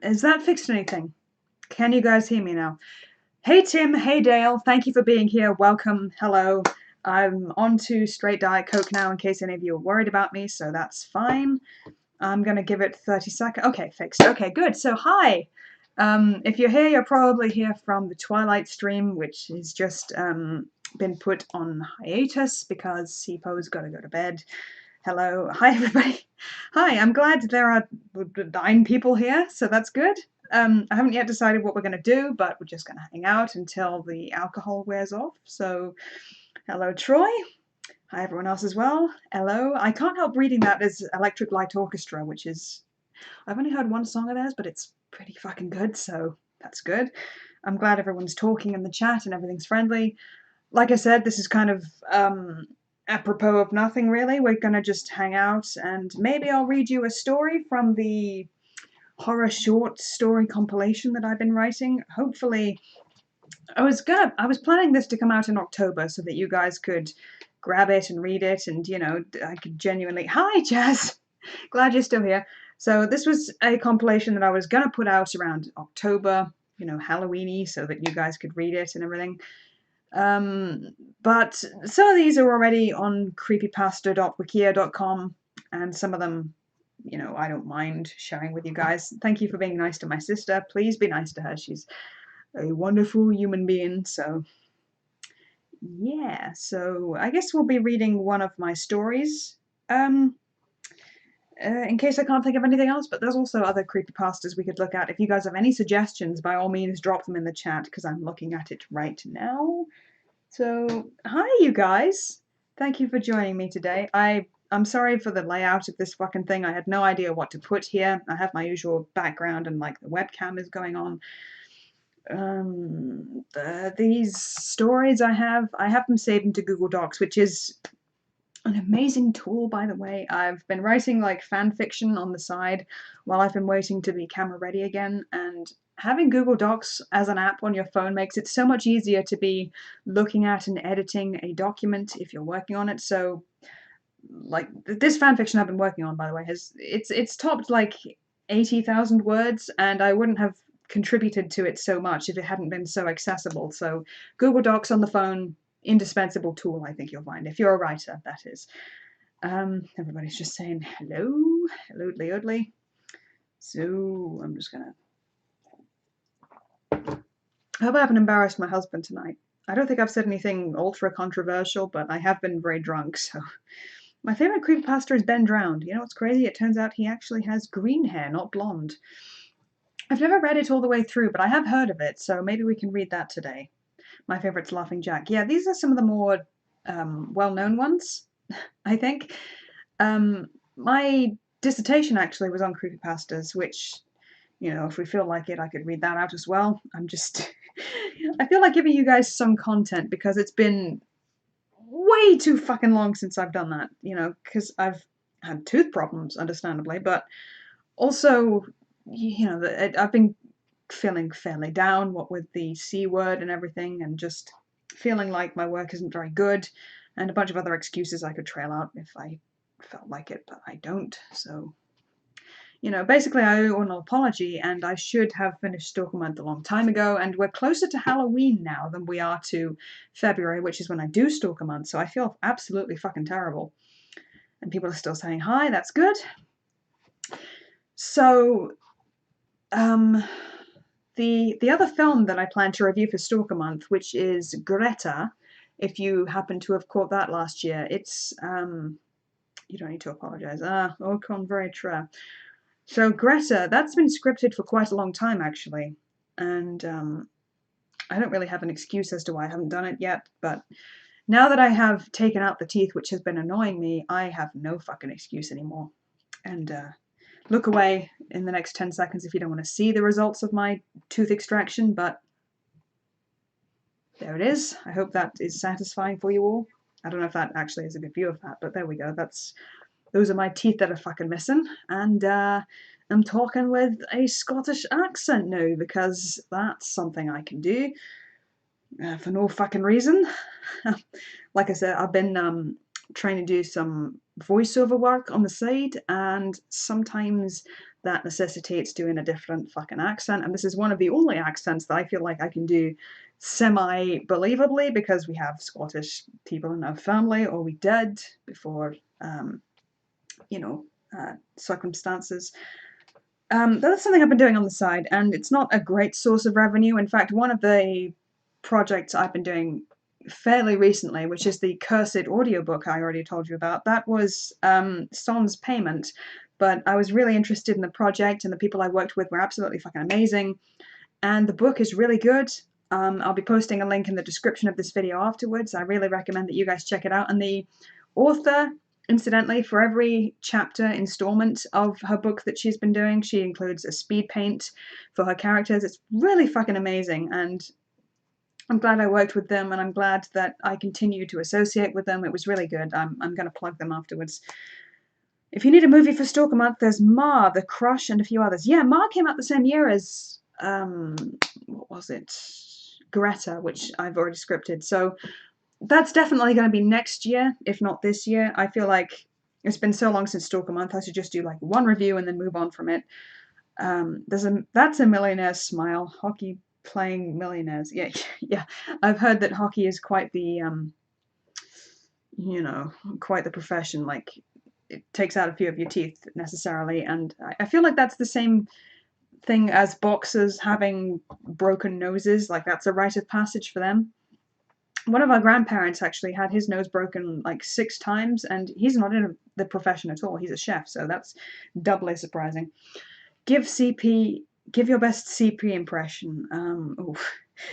Is that fixed anything? Can you guys hear me now? Hey Tim, hey Dale, thank you for being here. Welcome, hello. I'm on to straight Diet Coke now in case any of you are worried about me, so that's fine. I'm gonna give it 30 seconds. Okay, fixed. Okay, good. So hi. If you're here, you're probably here from the Twilight stream, which has just been put on hiatus because Sipo's gotta go to bed. Hello. Hi, everybody. Hi, I'm glad there are 9 people here, so that's good. I haven't yet decided what we're going to do, but we're just going to hang out until the alcohol wears off. So, hello, Troy. Hi, everyone else as well. Hello. I can't help reading that as Electric Light Orchestra, which is... I've only heard one song of theirs, but it's pretty fucking good, so that's good. I'm glad everyone's talking in the chat and everything's friendly. Like I said, this is kind of apropos of nothing really. We're gonna just hang out and maybe I'll read you a story from the horror short story compilation that I've been writing. Hopefully, I was planning this to come out in October so that you guys could grab it and read it, and you know, I could genuinely... Hi, Jazz. Glad you're still here. So this was a compilation that I was gonna put out around October, you know, Halloweeny, so that you guys could read it and everything. But some of these are already on creepypasta.wikia.com, and some of them, you know, I don't mind sharing with you guys. Thank you for being nice to my sister. Please be nice to her. She's a wonderful human being. So, yeah. So I guess we'll be reading one of my stories. In case I can't think of anything else, but there's also other creepypastas we could look at. If you guys have any suggestions, by all means, drop them in the chat because I'm looking at it right now. So, hi you guys! Thank you for joining me today. I'm sorry for the layout of this fucking thing. I had no idea what to put here. I have my usual background and like the webcam is going on. These stories I have them saved into Google Docs, which is an amazing tool, by the way. I've been writing like fan fiction on the side while I've been waiting to be camera ready again, and having Google Docs as an app on your phone makes it so much easier to be looking at and editing a document if you're working on it. So, like this fan fiction I've been working on, by the way, it's topped like 80,000 words, and I wouldn't have contributed to it so much if it hadn't been so accessible. So, Google Docs on the phone, indispensable tool, I think you'll find, if you're a writer, that is. Everybody's just saying hello, hello, Leodley. So I'm just gonna... I hope I haven't embarrassed my husband tonight. I don't think I've said anything ultra controversial, but I have been very drunk, so... My favorite creepypasta is Ben Drowned. You know what's crazy? It turns out he actually has green hair, not blonde. I've never read it all the way through, but I have heard of it, so maybe we can read that today. My favorite's Laughing Jack. Yeah, these are some of the more well-known ones, I think. My dissertation actually was on creepypastas, which, you know, if we feel like it, I could read that out as well. I'm just... I feel like giving you guys some content because it's been way too fucking long since I've done that, you know, because I've had tooth problems, understandably, but also, you know, I've been feeling fairly down, what with the C word and everything, and just feeling like my work isn't very good, and a bunch of other excuses I could trail out if I felt like it, but I don't, so... You know, basically I owe an apology, and I should have finished Stalker Month a long time ago, and we're closer to Halloween now than we are to February, which is when I do Stalker Month, so I feel absolutely fucking terrible. And people are still saying hi, that's good. So, the other film that I plan to review for Stalker Month, which is Greta, if you happen to have caught that last year, it's, you don't need to apologize. Au contraire. So Greta, that's been scripted for quite a long time, actually. And I don't really have an excuse as to why I haven't done it yet, but now that I have taken out the teeth, which has been annoying me, I have no fucking excuse anymore. And look away in the next 10 seconds if you don't want to see the results of my tooth extraction, but there it is. I hope that is satisfying for you all. I don't know if that actually is a good view of that, but there we go. Those are my teeth that are fucking missing, and I'm talking with a Scottish accent now because that's something I can do for no fucking reason. Like I said, I've been trying to do some voiceover work on the side, and sometimes that necessitates doing a different fucking accent, and this is one of the only accents that I feel like I can do semi-believably because we have Scottish people in our family, or we did before, you know, circumstances. That's something I've been doing on the side, and it's not a great source of revenue. In fact, one of the projects I've been doing fairly recently, which is the Cursed audiobook I already told you about, that was sans payment, but I was really interested in the project, and the people I worked with were absolutely fucking amazing, and the book is really good. I'll be posting a link in the description of this video afterwards. I really recommend that you guys check it out, and the author, incidentally, for every chapter installment of her book that she's been doing, she includes a speed paint for her characters. It's really fucking amazing, and I'm glad I worked with them, and I'm glad that I continue to associate with them. It was really good. I'm going to plug them afterwards. If you need a movie for Stalker Month, there's Ma, The Crush, and a few others. Yeah, Ma came out the same year as, what was it? Greta, which I've already scripted. So that's definitely going to be next year, if not this year. I feel like it's been so long since Stalker Month, I should just do like one review and then move on from it. That's a Millionaire Smile, hockey playing millionaires. Yeah, yeah. I've heard that hockey is quite the, you know, quite the profession. Like, it takes out a few of your teeth necessarily, and I feel like that's the same thing as boxers having broken noses. Like, that's a rite of passage for them. One of our grandparents actually had his nose broken like 6 times, and he's not in the profession at all. He's a chef, so that's doubly surprising. Give your best CP impression.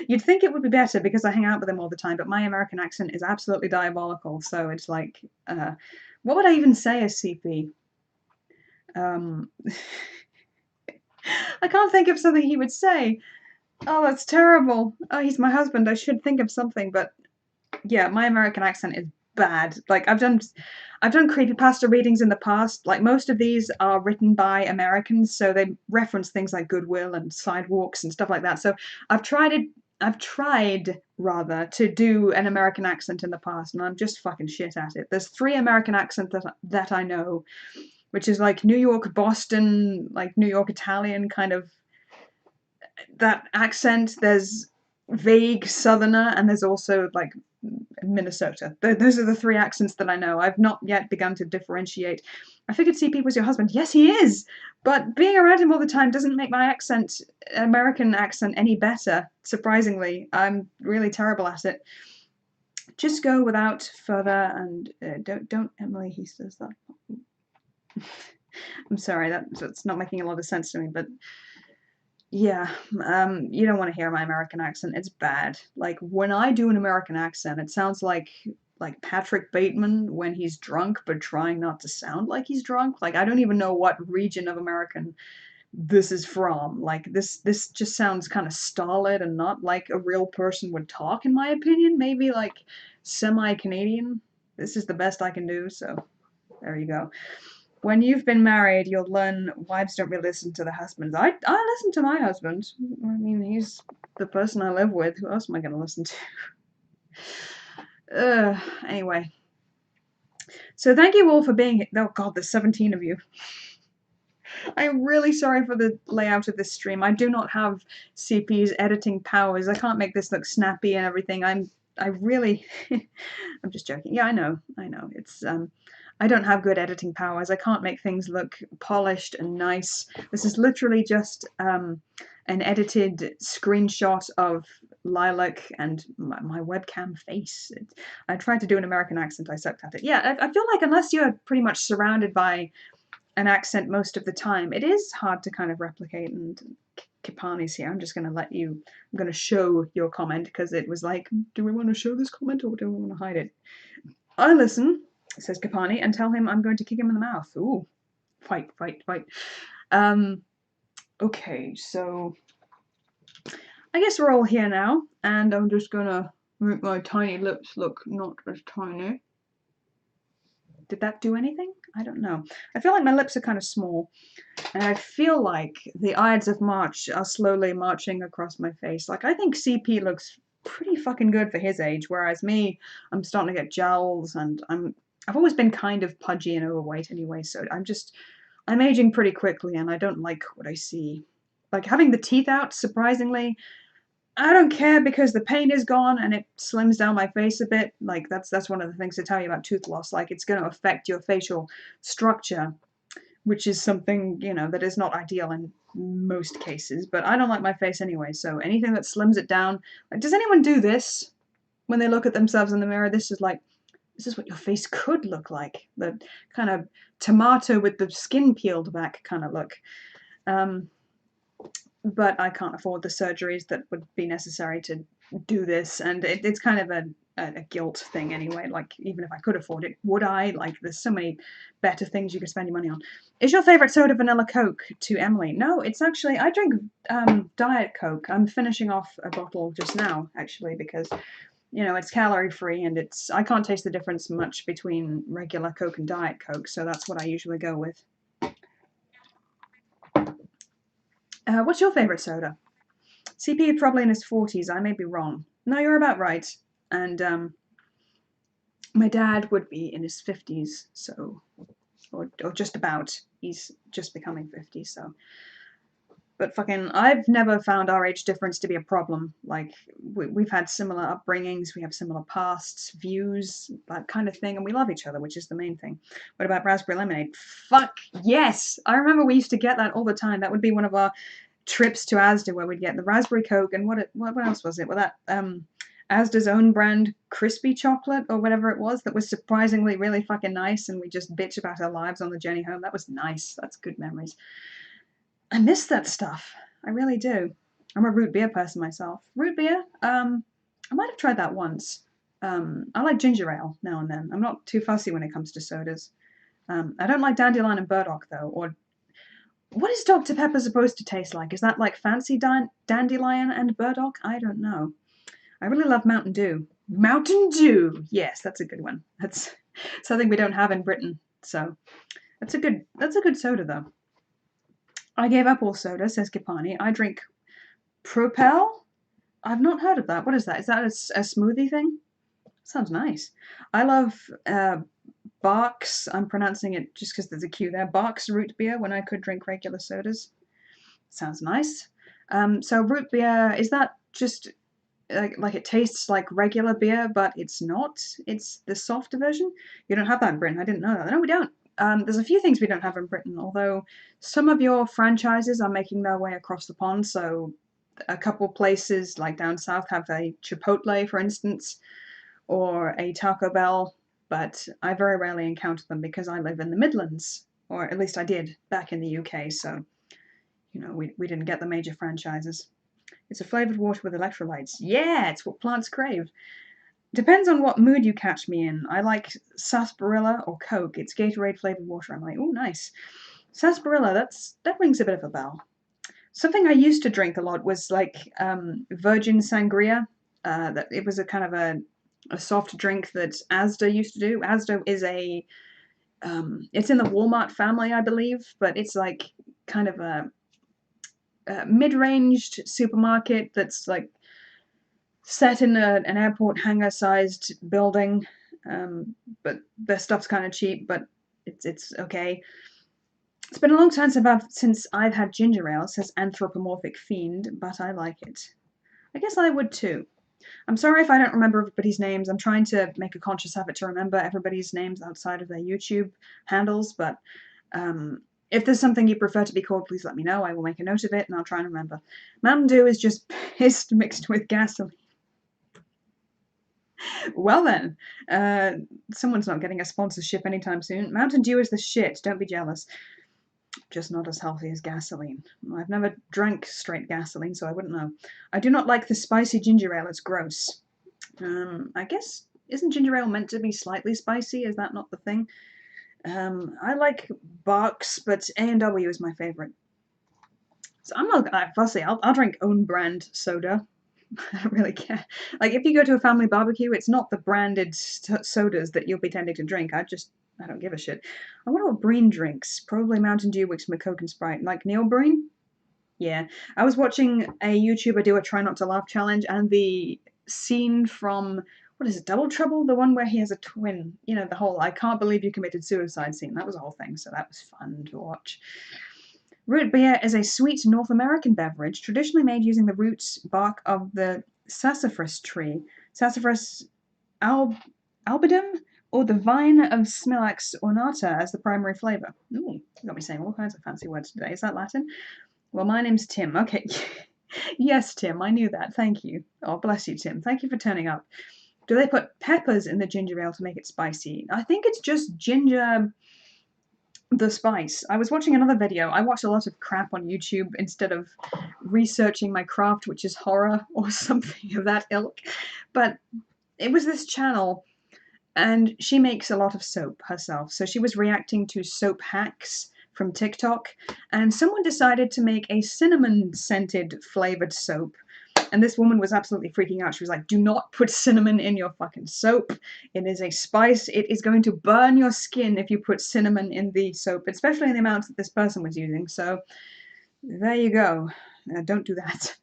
You'd think it would be better because I hang out with him all the time, but my American accent is absolutely diabolical. So it's like, what would I even say as CP? I can't think of something he would say. Oh, that's terrible. Oh, he's my husband. I should think of something, but yeah, my American accent is bad. Like, I've done creepypasta readings in the past. Like, most of these are written by Americans, so they reference things like Goodwill and Sidewalks and stuff like that. So I've tried rather to do an American accent in the past, and I'm just fucking shit at it. There's 3 American accents that I know, which is like New York, Boston, like New York Italian kind of that accent. There's vague Southerner, and there's also like Minnesota. Those are the 3 accents that I know. I've not yet begun to differentiate. I figured CP was your husband. Yes, he is. But being around him all the time doesn't make my American accent, any better, surprisingly. I'm really terrible at it. Just go without further, and don't Emily, he says that. I'm sorry, that's not making a lot of sense to me, but yeah, you don't want to hear my American accent. It's bad. Like, when I do an American accent, it sounds like Patrick Bateman when he's drunk, but trying not to sound like he's drunk. Like, I don't even know what region of American this is from. Like, this just sounds kind of stolid and not like a real person would talk, in my opinion. Maybe like semi-Canadian. This is the best I can do, so there you go. When you've been married, you'll learn wives don't really listen to their husbands. I listen to my husband. I mean, he's the person I live with. Who else am I going to listen to? Anyway. So thank you all for being here. Oh god, there's 17 of you. I'm really sorry for the layout of this stream. I do not have CP's editing powers. I can't make this look snappy and everything. I really I'm just joking. Yeah, I know. It's I don't have good editing powers. I can't make things look polished and nice. This is literally just an edited screenshot of Lilac and my webcam face. I tried to do an American accent. I sucked at it. Yeah, I feel like unless you're pretty much surrounded by an accent most of the time, it is hard to kind of replicate. And Kipani's here. I'm just going to I'm going to show your comment because it was like, do we want to show this comment or do we want to hide it? I listen, says Kapani, and tell him I'm going to kick him in the mouth. Ooh, fight. Okay, so I guess we're all here now, and I'm just gonna make my tiny lips look not as tiny. Did that do anything? I don't know. I feel like my lips are kind of small, and I feel like the Ides of March are slowly marching across my face. Like, I think CP looks pretty fucking good for his age, whereas me, I'm starting to get jowls, and I've always been kind of pudgy and overweight anyway, so I'm aging pretty quickly and I don't like what I see. Like having the teeth out, surprisingly, I don't care because the pain is gone and it slims down my face a bit. Like that's one of the things to tell you about tooth loss. Like it's going to affect your facial structure, which is something, that is not ideal in most cases. But I don't like my face anyway, so anything that slims it down. Like, does anyone do this when they look at themselves in the mirror? This is what your face could look like. The kind of tomato with the skin peeled back kind of look. But I can't afford the surgeries that would be necessary to do this, and it's kind of a guilt thing anyway. Like, even if I could afford it, would I? Like, there's so many better things you could spend your money on. Is your favorite soda vanilla Coke? To Emily. No, it's actually, I drink Diet Coke. I'm finishing off a bottle just now, actually, because it's calorie free and I can't taste the difference much between regular Coke and Diet Coke, so that's what I usually go with. What's your favorite soda? CP probably in his 40s. I may be wrong. No, you're about right. And my dad would be in his 50s, so, or just about. He's just becoming 50, so. But fucking, I've never found our age difference to be a problem. Like, we've had similar upbringings, we have similar pasts, views, that kind of thing, and we love each other, which is the main thing. What about raspberry lemonade? Fuck yes! I remember we used to get that all the time. That would be one of our trips to Asda where we'd get the raspberry Coke and what else was it? Well, that Asda's own brand crispy chocolate or whatever it was that was surprisingly really fucking nice, and we just bitch about our lives on the journey home. That was nice. That's good memories. I miss that stuff. I really do. I'm a root beer person myself. Root beer, I might have tried that once. I like ginger ale now and then. I'm not too fussy when it comes to sodas. I don't like dandelion and burdock though, or what is Dr. Pepper supposed to taste like? Is that like fancy dandelion and burdock? I don't know. I really love Mountain Dew. Mountain Dew! Yes, that's a good one. That's something we don't have in Britain. So that's a good soda though. I gave up all soda, says Kipani. I drink Propel. I've not heard of that. What is that? Is that a smoothie thing? Sounds nice. I love Barks. I'm pronouncing it just because there's a Q there. Barks root beer when I could drink regular sodas. Sounds nice. So root beer, is that just like it tastes like regular beer, but it's not? It's the softer version? You don't have that in Britain. I didn't know that. No, we don't. There's a few things we don't have in Britain, although some of your franchises are making their way across the pond. So a couple places like down south have a Chipotle, for instance, or a Taco Bell, but I very rarely encounter them because I live in the Midlands, or at least I did back in the UK, so we didn't get the major franchises. It's a flavoured water with electrolytes. Yeah, it's what plants crave. Depends on what mood you catch me in. I like sarsaparilla or Coke. It's Gatorade flavoured water. I'm like, oh, nice. Sarsaparilla, that rings a bit of a bell. Something I used to drink a lot was like virgin sangria. That it was a kind of a soft drink that Asda used to do. Asda is it's in the Walmart family, I believe, but it's like kind of a mid-ranged supermarket that's like set in an airport hangar-sized building, but their stuff's kind of cheap, but it's okay. It's been a long time since I've had ginger ale, says Anthropomorphic Fiend, but I like it. I guess I would too. I'm sorry if I don't remember everybody's names. I'm trying to make a conscious effort to remember everybody's names outside of their YouTube handles, but if there's something you prefer to be called, please let me know. I will make a note of it and I'll try and remember. Mountain Dew is just piss mixed with gasoline. Well then, someone's not getting a sponsorship anytime soon. Mountain Dew is the shit, don't be jealous. Just not as healthy as gasoline. I've never drank straight gasoline, so I wouldn't know. I do not like the spicy ginger ale, it's gross. I guess, isn't ginger ale meant to be slightly spicy? Is that not the thing? I like Barks, but A&W is my favourite. So I'm not fussy. I'll drink own brand soda. I don't really care. Like, if you go to a family barbecue, it's not the branded sodas that you'll be tending to drink. I don't give a shit. I wonder what Breen drinks. Probably Mountain Dew with some Coke and Sprite. Like Neil Breen? Yeah. I was watching a YouTuber do a try not to laugh challenge, and the scene from what is it, Double Trouble? The one where he has a twin. You know, the whole I can't believe you committed suicide scene. That was a whole thing, so that was fun to watch. Root beer is a sweet North American beverage traditionally made using the roots bark of the sassafras tree, Sassafras albidum, or the vine of Smilax ornata as the primary flavour. Ooh, you got me saying all kinds of fancy words today. Is that Latin? Well, my name's Tim. Okay. Yes, Tim, I knew that. Thank you. Oh, bless you, Tim. Thank you for turning up. Do they put peppers in the ginger ale to make it spicy? I think it's just ginger, the spice. I was watching another video. I watch a lot of crap on YouTube instead of researching my craft, which is horror or something of that ilk. But it was this channel, and she makes a lot of soap herself. So she was reacting to soap hacks from TikTok, and someone decided to make a cinnamon-scented flavored soap. And this woman was absolutely freaking out. She was like, do not put cinnamon in your fucking soap. It is a spice. It is going to burn your skin if you put cinnamon in the soap, especially in the amounts that this person was using. So there you go. Don't do that.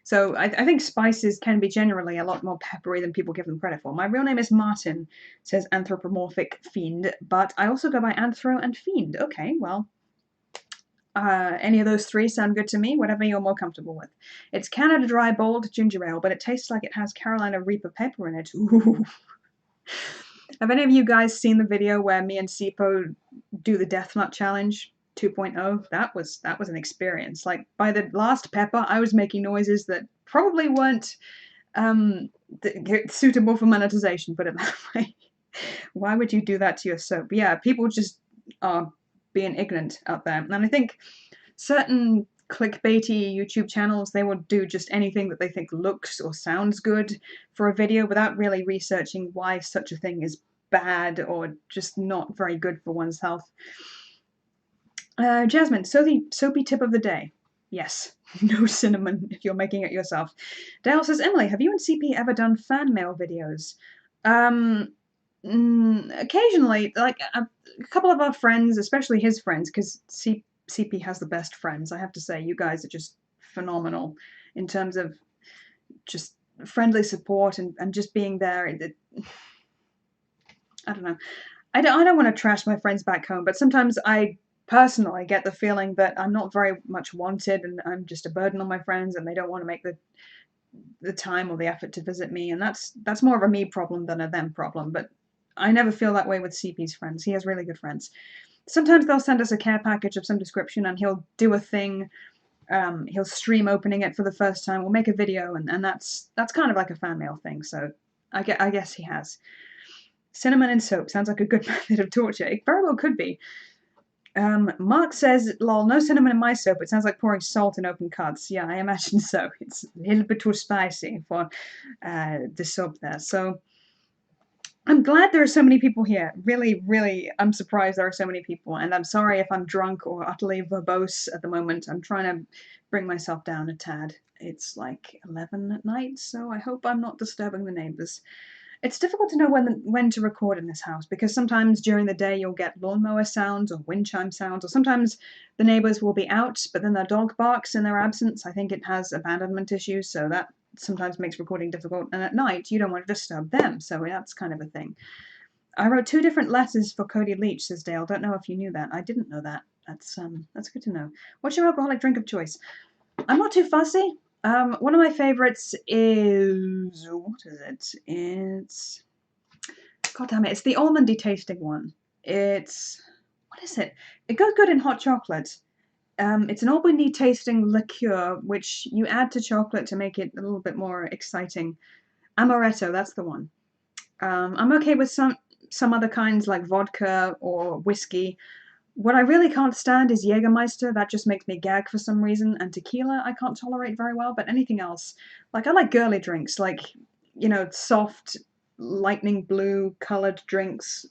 So I think spices can be generally a lot more peppery than people give them credit for. My real name is Martin, says Anthropomorphic Fiend, but I also go by Anthro and Fiend. Okay, well, any of those three sound good to me, whatever you're more comfortable with. It's Canada Dry Bold Ginger Ale, but it tastes like it has Carolina Reaper pepper in it. Ooh. Have any of you guys seen the video where me and Sipo do the Death Nut Challenge 2.0? That was an experience. Like, by the last pepper, I was making noises that probably weren't suitable for monetization, put it that way. Why would you do that to your soap? Yeah, people just are being ignorant out there. And I think certain clickbaity YouTube channels, they will do just anything that they think looks or sounds good for a video without really researching why such a thing is bad or just not very good for one's health. Jasmine, soapy tip of the day. Yes, no cinnamon if you're making it yourself. Dale says, Emily, have you and CP ever done fan mail videos? Occasionally, like a couple of our friends, especially his friends, because CP has the best friends. I have to say, you guys are just phenomenal in terms of just friendly support and just being there. I don't know. I don't want to trash my friends back home, but sometimes I personally get the feeling that I'm not very much wanted and I'm just a burden on my friends and they don't want to make the time or the effort to visit me, and that's more of a me problem than a them problem. But I never feel that way with CP's friends. He has really good friends. Sometimes they'll send us a care package of some description and he'll do a thing. He'll stream opening it for the first time. We'll make a video, and that's kind of like a fan mail thing. So I guess he has. Cinnamon and soap sounds like a good method of torture. It very well could be. Mark says, lol, no cinnamon in my soap. It sounds like pouring salt in open cuts. Yeah, I imagine so. It's a little bit too spicy for the soap there. So I'm glad there are so many people here. Really, really, I'm surprised there are so many people. And I'm sorry if I'm drunk or utterly verbose at the moment. I'm trying to bring myself down a tad. It's like 11 at night, so I hope I'm not disturbing the neighbors. It's difficult to know when to record in this house because sometimes during the day you'll get lawnmower sounds or wind chime sounds, or sometimes the neighbors will be out, but then their dog barks in their absence. I think it has abandonment issues, so that sometimes makes recording difficult. And at night, you don't want to disturb them, so that's kind of a thing. I wrote 2 different letters for Cody Leach, says Dale. Don't know if you knew that. I didn't know that. That's good to know. What's your alcoholic drink of choice? I'm not too fussy. One of my favorites is, what is it? It's, God damn it, it's the almondy tasting one. It's, what is it? It goes good in hot chocolate. It's an almondy tasting liqueur, which you add to chocolate to make it a little bit more exciting. Amaretto, that's the one. I'm okay with some other kinds like vodka or whiskey. What I really can't stand is Jägermeister. That just makes me gag for some reason. And tequila I can't tolerate very well, but anything else. Like, I like girly drinks, like, you know, soft, lightning blue colored drinks.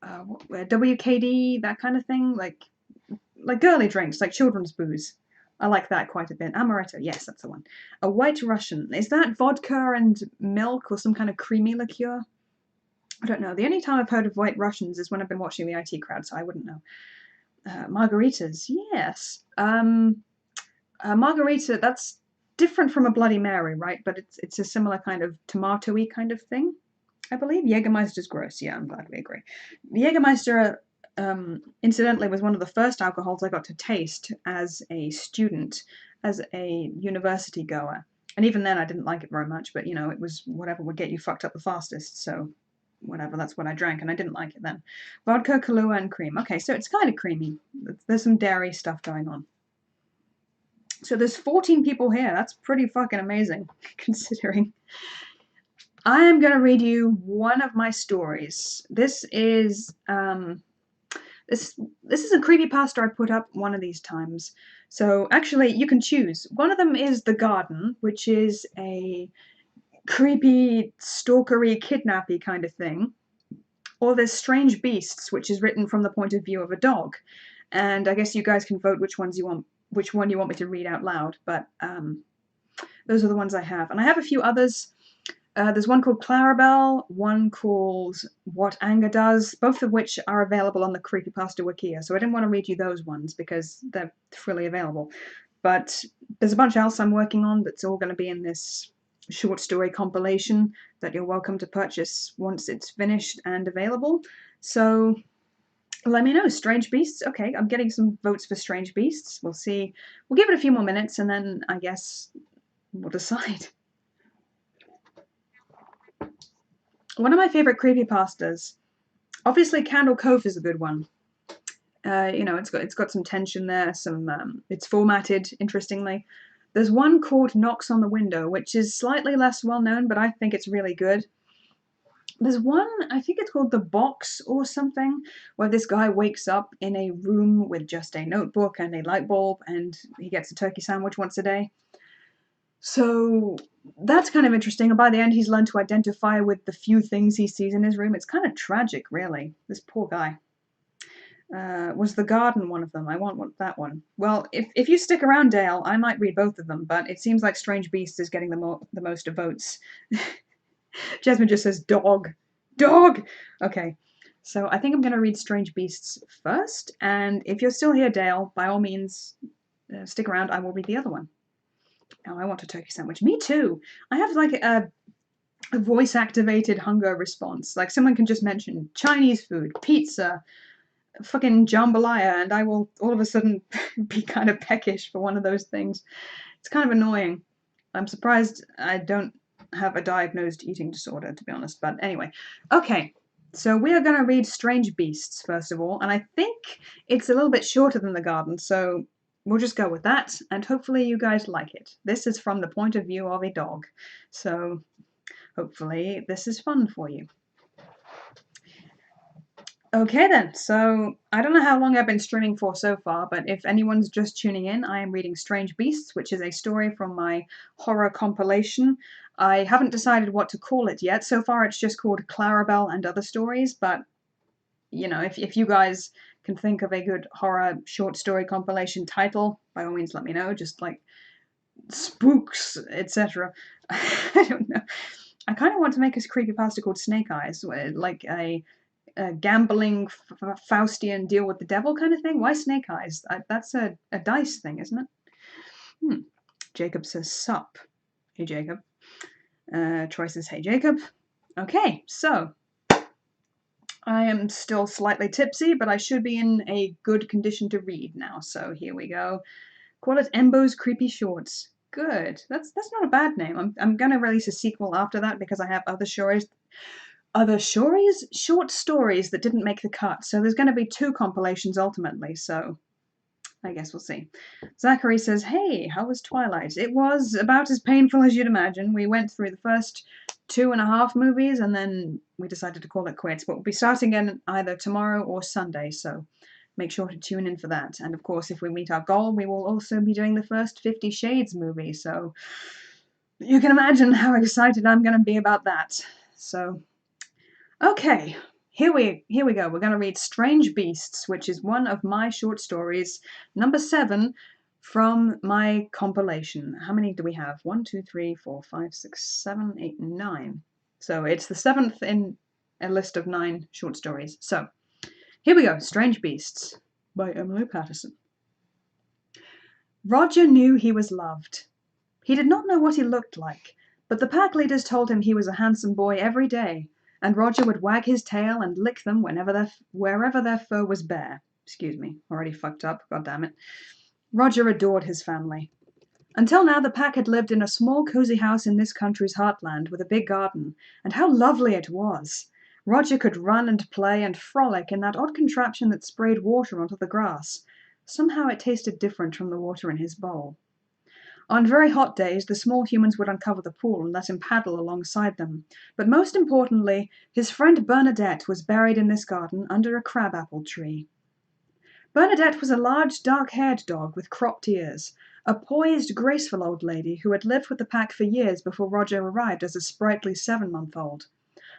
WKD, that kind of thing. Like girly drinks, like children's booze. I like that quite a bit. Amaretto, yes, that's the one. A White Russian. Is that vodka and milk or some kind of creamy liqueur? I don't know. The only time I've heard of White Russians is when I've been watching the IT Crowd, so I wouldn't know. Margaritas, yes. Margarita, that's different from a Bloody Mary, right? But it's a similar kind of tomato-y kind of thing, I believe. Jägermeister's gross. Yeah, I'm glad we agree. Jägermeister, incidentally, was one of the first alcohols I got to taste as a student, as a university goer. And even then, I didn't like it very much, but you know, it was whatever would get you fucked up the fastest. So, whatever, that's what I drank, and I didn't like it then. Vodka, Kahlua, and cream. Okay, so it's kind of creamy. There's some dairy stuff going on. So there's 14 people here. That's pretty fucking amazing, considering. I am going to read you one of my stories. This is this is a creepypasta I put up one of these times. So actually, you can choose. One of them is The Garden, which is a creepy, stalkery, kidnappy kind of thing. Or there's Strange Beasts, which is written from the point of view of a dog. And I guess you guys can vote which one you want me to read out loud. But those are the ones I have. And I have a few others. There's one called Clarabelle, one called What Anger Does, both of which are available on the Creepypasta Wikia. So I didn't want to read you those ones because they're freely available. But there's a bunch else I'm working on that's all going to be in this short story compilation that you're welcome to purchase once it's finished and available. So let me know. Strange Beasts. Okay, I'm getting some votes for Strange Beasts. We'll see. We'll give it a few more minutes and then I guess we'll decide. One of my favorite creepypastas, obviously Candle Cove is a good one. You know, it's got some tension there, it's formatted interestingly. There's one called Knocks on the Window, which is slightly less well known, but I think it's really good. There's one, I think it's called The Box or something, where this guy wakes up in a room with just a notebook and a light bulb, and he gets a turkey sandwich once a day. So that's kind of interesting. And by the end, he's learned to identify with the few things he sees in his room. It's kind of tragic, really. This poor guy. Was The Garden one of them? I want that one. Well, if you stick around, Dale, I might read both of them, but it seems like Strange Beast is getting the most votes. Jasmine just says dog. Dog! Okay, so I think I'm going to read Strange Beasts first, and if you're still here, Dale, by all means, stick around. I will read the other one. Oh, I want a turkey sandwich. Me too. I have like a voice-activated hunger response. Like someone can just mention Chinese food, pizza, fucking jambalaya, and I will all of a sudden be kind of peckish for one of those things. It's kind of annoying. I'm surprised I don't have a diagnosed eating disorder, to be honest. But anyway, okay. So we are going to read Strange Beasts, first of all, and I think it's a little bit shorter than The Garden, so we'll just go with that, and hopefully you guys like it. This is from the point of view of a dog, so hopefully this is fun for you. Okay then, so I don't know how long I've been streaming for so far, but if anyone's just tuning in, I am reading Strange Beasts, which is a story from my horror compilation. I haven't decided what to call it yet. So far it's just called Clarabelle and Other Stories, but you know, if you guys can think of a good horror short story compilation title, by all means let me know, just like spooks, etc. I don't know. I kind of want to make a creepypasta called Snake Eyes, like a gambling Faustian deal with the devil kind of thing. Why Snake Eyes? That's a dice thing, isn't it? Jacob says sup. Hey Jacob. Troy says hey Jacob. Okay, so I am still slightly tipsy, but I should be in a good condition to read now. So here we go. Call it Embo's Creepy Shorts. Good. That's not a bad name. I'm gonna release a sequel after that because I have other short stories that didn't make the cut. So there's going to be 2 compilations ultimately. So I guess we'll see. Zachary says, hey, how was Twilight? It was about as painful as you'd imagine. We went through the first 2.5 movies and then we decided to call it quits. But we'll be starting again either tomorrow or Sunday. So make sure to tune in for that. And of course, if we meet our goal, we will also be doing the first 50 Shades movie. So you can imagine how excited I'm going to be about that. So okay, here we go. We're going to read Strange Beasts, which is one of my short stories, number 7 from my compilation. How many do we have? 1, 2, 3, 4, 5, 6, 7, 8, 9. So it's the 7th in a list of 9 short stories. So here we go. Strange Beasts by Emily Patterson. Roger knew he was loved. He did not know what he looked like, but the pack leaders told him he was a handsome boy every day, and Roger would wag his tail and lick them wherever their fur was bare. Excuse me, already fucked up, god damn it. Roger adored his family. Until now, the pack had lived in a small, cozy house in this country's heartland with a big garden, and how lovely it was! Roger could run and play and frolic in that odd contraption that sprayed water onto the grass. Somehow it tasted different from the water in his bowl. On very hot days, the small humans would uncover the pool and let him paddle alongside them. But most importantly, his friend Bernadette was buried in this garden under a crabapple tree. Bernadette was a large, dark-haired dog with cropped ears, a poised, graceful old lady who had lived with the pack for years before Roger arrived as a sprightly 7-month-old.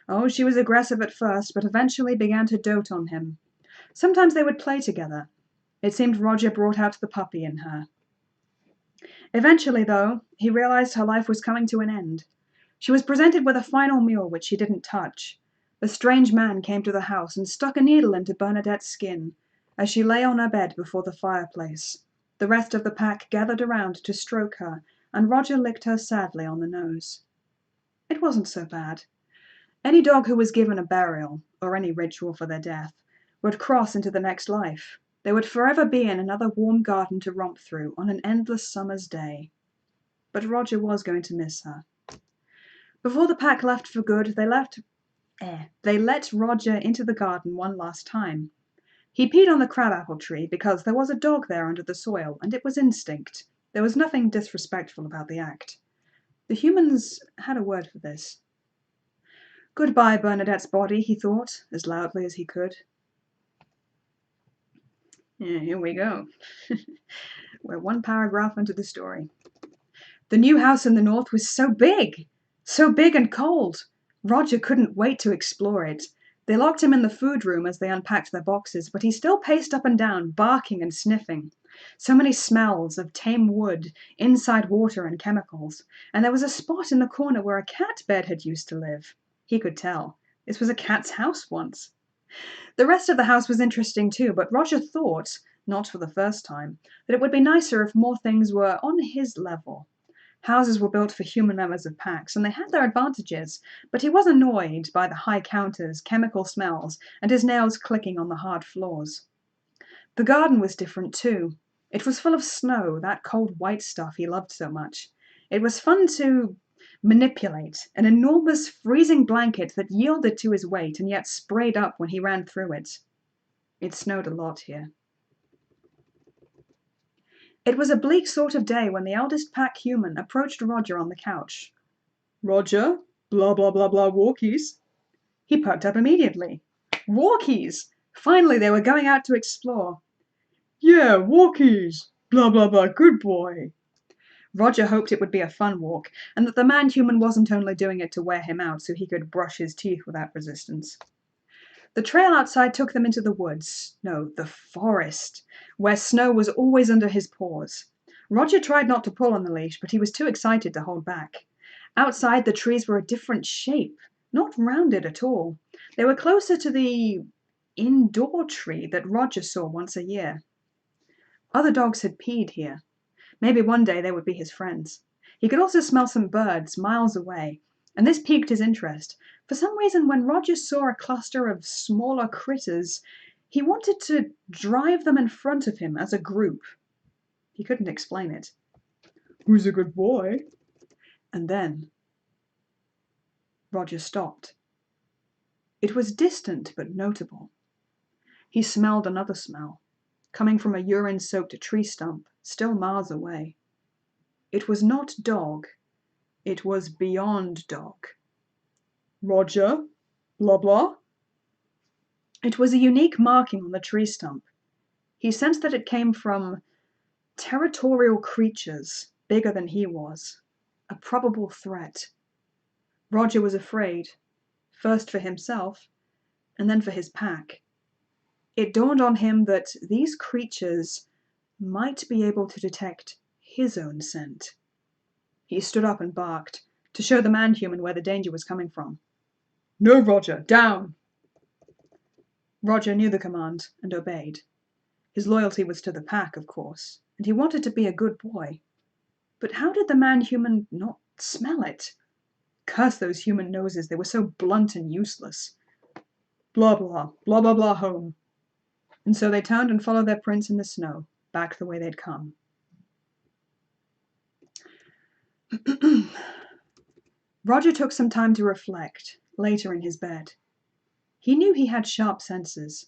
Oh, she was aggressive at first, but eventually began to dote on him. Sometimes they would play together. It seemed Roger brought out the puppy in her. Eventually, though, he realized her life was coming to an end. She was presented with a final meal which she didn't touch. A strange man came to the house and stuck a needle into Bernadette's skin as she lay on her bed before the fireplace. The rest of the pack gathered around to stroke her, and Roger licked her sadly on the nose. It wasn't so bad. Any dog who was given a burial, or any ritual for their death, would cross into the next life. They would forever be in another warm garden to romp through on an endless summer's day. But Roger was going to miss her. Before the pack left for good, they let Roger into the garden one last time. He peed on the crabapple tree because there was a dog there under the soil, and it was instinct. There was nothing disrespectful about the act. The humans had a word for this. Goodbye, Bernadette's body, he thought, as loudly as he could. Yeah, here we go. We're one paragraph into the story. The new house in the north was so big and cold. Roger couldn't wait to explore it. They locked him in the food room as they unpacked their boxes, but he still paced up and down, barking and sniffing. So many smells of tame wood, inside water and chemicals, and there was a spot in the corner where a cat bed had used to live. He could tell. This was a cat's house once. The rest of the house was interesting too, but Roger thought, not for the first time, that it would be nicer if more things were on his level. Houses were built for human members of packs, and they had their advantages, but he was annoyed by the high counters, chemical smells, and his nails clicking on the hard floors. The garden was different too. It was full of snow, that cold white stuff he loved so much. It was fun to manipulate, an enormous freezing blanket that yielded to his weight and yet sprayed up when he ran through it. It snowed a lot here. It was a bleak sort of day when the eldest pack human approached Roger on the couch. Roger, blah blah blah blah walkies. He perked up immediately. Walkies! Finally they were going out to explore. Yeah, walkies, blah blah blah, good boy. Roger hoped it would be a fun walk, and that the man-human wasn't only doing it to wear him out so he could brush his teeth without resistance. The trail outside took them into the woods, no, the forest, where snow was always under his paws. Roger tried not to pull on the leash, but he was too excited to hold back. Outside, the trees were a different shape, not rounded at all. They were closer to the indoor tree that Roger saw once a year. Other dogs had peed here. Maybe one day they would be his friends. He could also smell some birds miles away, and this piqued his interest. For some reason, when Roger saw a cluster of smaller critters, he wanted to drive them in front of him as a group. He couldn't explain it. Who's a good boy? And then Roger stopped. It was distant but notable. He smelled another smell, coming from a urine-soaked tree stump, still miles away. It was not dog. It was beyond dog. Roger, blah blah. It was a unique marking on the tree stump. He sensed that it came from territorial creatures bigger than he was, a probable threat. Roger was afraid, first for himself, and then for his pack. It dawned on him that these creatures might be able to detect his own scent. He stood up and barked, to show the man-human where the danger was coming from. No, Roger, down! Roger knew the command and obeyed. His loyalty was to the pack, of course, and he wanted to be a good boy. But how did the man-human not smell it? Curse those human noses, they were so blunt and useless. Blah blah, blah blah blah home. And so they turned and followed their prints in the snow, back the way they'd come. Roger took some time to reflect, later in his bed. He knew he had sharp senses.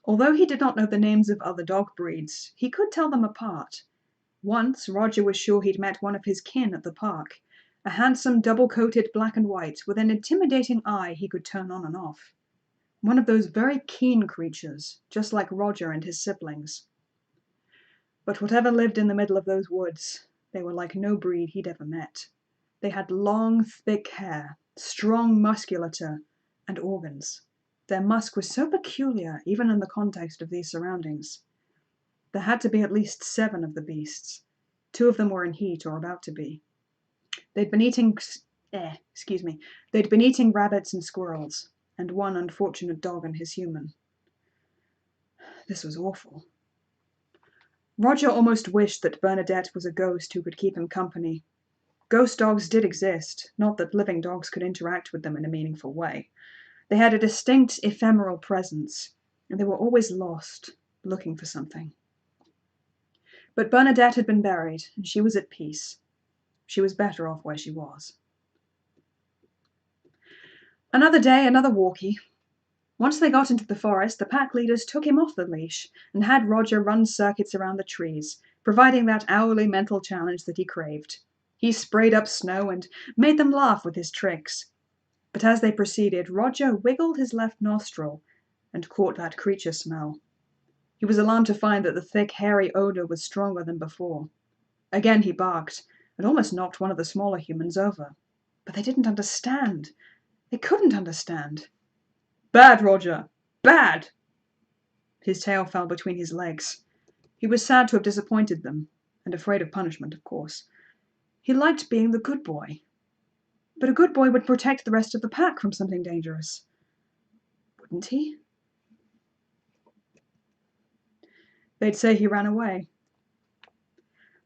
Although he did not know the names of other dog breeds, he could tell them apart. Once, Roger was sure he'd met one of his kin at the park, a handsome double-coated black and white with an intimidating eye he could turn on and off. One of those very keen creatures, just like Roger and his siblings. But whatever lived in the middle of those woods, they were like no breed he'd ever met. They had long, thick hair, strong musculature, and organs. Their musk was so peculiar, even in the context of these surroundings. There had to be at least 7 of the beasts. 2 of them were in heat or about to be. They'd been eating rabbits and squirrels, and one unfortunate dog and his human. This was awful. Roger almost wished that Bernadette was a ghost who could keep him company. Ghost dogs did exist, not that living dogs could interact with them in a meaningful way. They had a distinct, ephemeral presence, and they were always lost, looking for something. But Bernadette had been buried, and she was at peace. She was better off where she was. Another day, another walkie. Once they got into the forest, the pack leaders took him off the leash and had Roger run circuits around the trees, providing that hourly mental challenge that he craved. He sprayed up snow and made them laugh with his tricks. But as they proceeded, Roger wiggled his left nostril and caught that creature smell. He was alarmed to find that the thick, hairy odor was stronger than before. Again he barked and almost knocked one of the smaller humans over. But they didn't understand. They couldn't understand. Bad, Roger! Bad! His tail fell between his legs. He was sad to have disappointed them, and afraid of punishment, of course. He liked being the good boy. But a good boy would protect the rest of the pack from something dangerous. Wouldn't he? They'd say he ran away.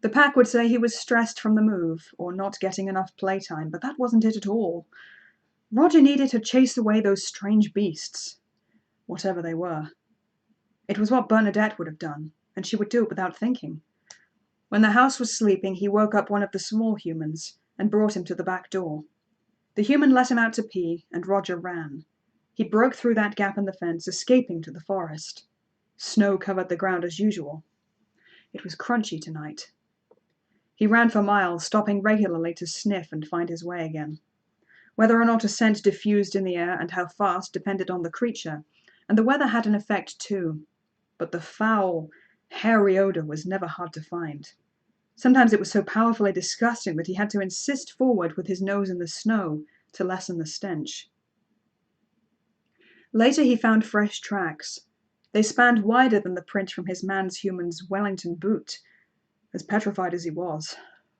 The pack would say he was stressed from the move, or not getting enough playtime, but that wasn't it at all. Roger needed to chase away those strange beasts, whatever they were. It was what Bernadette would have done, and she would do it without thinking. When the house was sleeping, he woke up one of the small humans and brought him to the back door. The human let him out to pee, and Roger ran. He broke through that gap in the fence, escaping to the forest. Snow covered the ground as usual. It was crunchy tonight. He ran for miles, stopping regularly to sniff and find his way again. Whether or not a scent diffused in the air and how fast depended on the creature, and the weather had an effect too. But the foul, hairy odor was never hard to find. Sometimes it was so powerfully disgusting that he had to insist forward with his nose in the snow to lessen the stench. Later he found fresh tracks. They spanned wider than the print from his human's Wellington boot. As petrified as he was,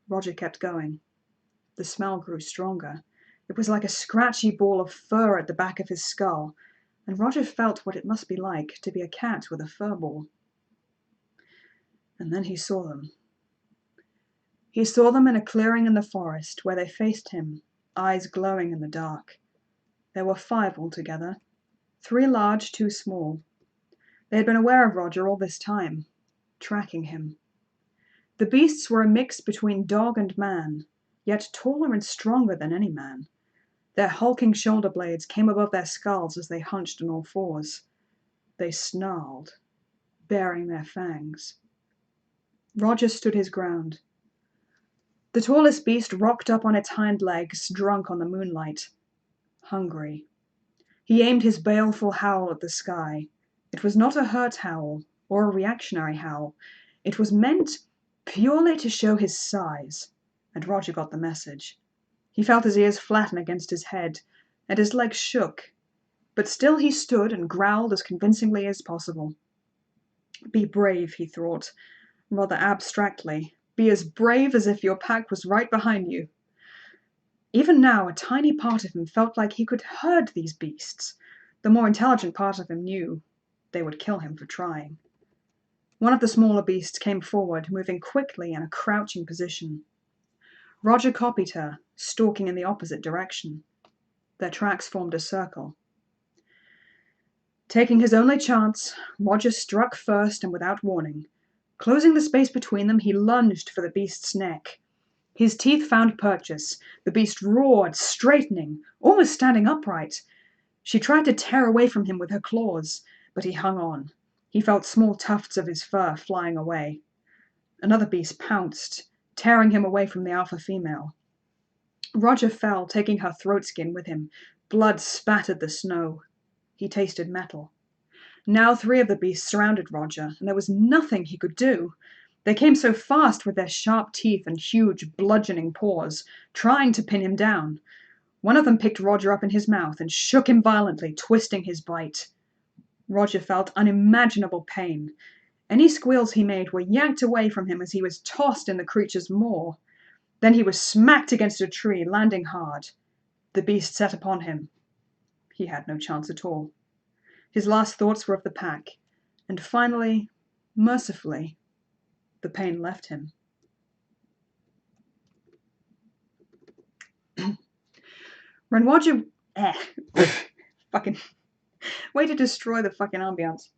Roger kept going. The smell grew stronger. It was like a scratchy ball of fur at the back of his skull, and Roger felt what it must be like to be a cat with a fur ball. And then he saw them. He saw them in a clearing in the forest where they faced him, eyes glowing in the dark. There were 5 altogether, 3 large, 2 small. They had been aware of Roger all this time, tracking him. The beasts were a mix between dog and man, yet taller and stronger than any man. Their hulking shoulder blades came above their skulls as they hunched on all 4s. They snarled, baring their fangs. Roger stood his ground. The tallest beast rocked up on its hind legs, drunk on the moonlight. Hungry. He aimed his baleful howl at the sky. It was not a hurt howl, or a reactionary howl. It was meant purely to show his size, and Roger got the message. He felt his ears flatten against his head, and his legs shook, but still he stood and growled as convincingly as possible. Be brave, he thought, rather abstractly. Be as brave as if your pack was right behind you. Even now, a tiny part of him felt like he could herd these beasts. The more intelligent part of him knew they would kill him for trying. One of the smaller beasts came forward, moving quickly in a crouching position. Roger copied her, stalking in the opposite direction. Their tracks formed a circle. Taking his only chance, Roger struck first and without warning. Closing the space between them, he lunged for the beast's neck. His teeth found purchase. The beast roared, straightening, almost standing upright. She tried to tear away from him with her claws, but he hung on. He felt small tufts of his fur flying away. Another beast pounced, tearing him away from the alpha female. Roger fell, taking her throat skin with him. Blood spattered the snow. He tasted metal. Now 3 of the beasts surrounded Roger, and there was nothing he could do. They came so fast with their sharp teeth and huge bludgeoning paws, trying to pin him down. One of them picked Roger up in his mouth and shook him violently, twisting his bite. Roger felt unimaginable pain. Any squeals he made were yanked away from him as he was tossed in the creature's maw. Then he was smacked against a tree, landing hard. The beast set upon him. He had no chance at all. His last thoughts were of the pack, and finally, mercifully, the pain left him. When Roger... fucking... way to destroy the fucking ambience.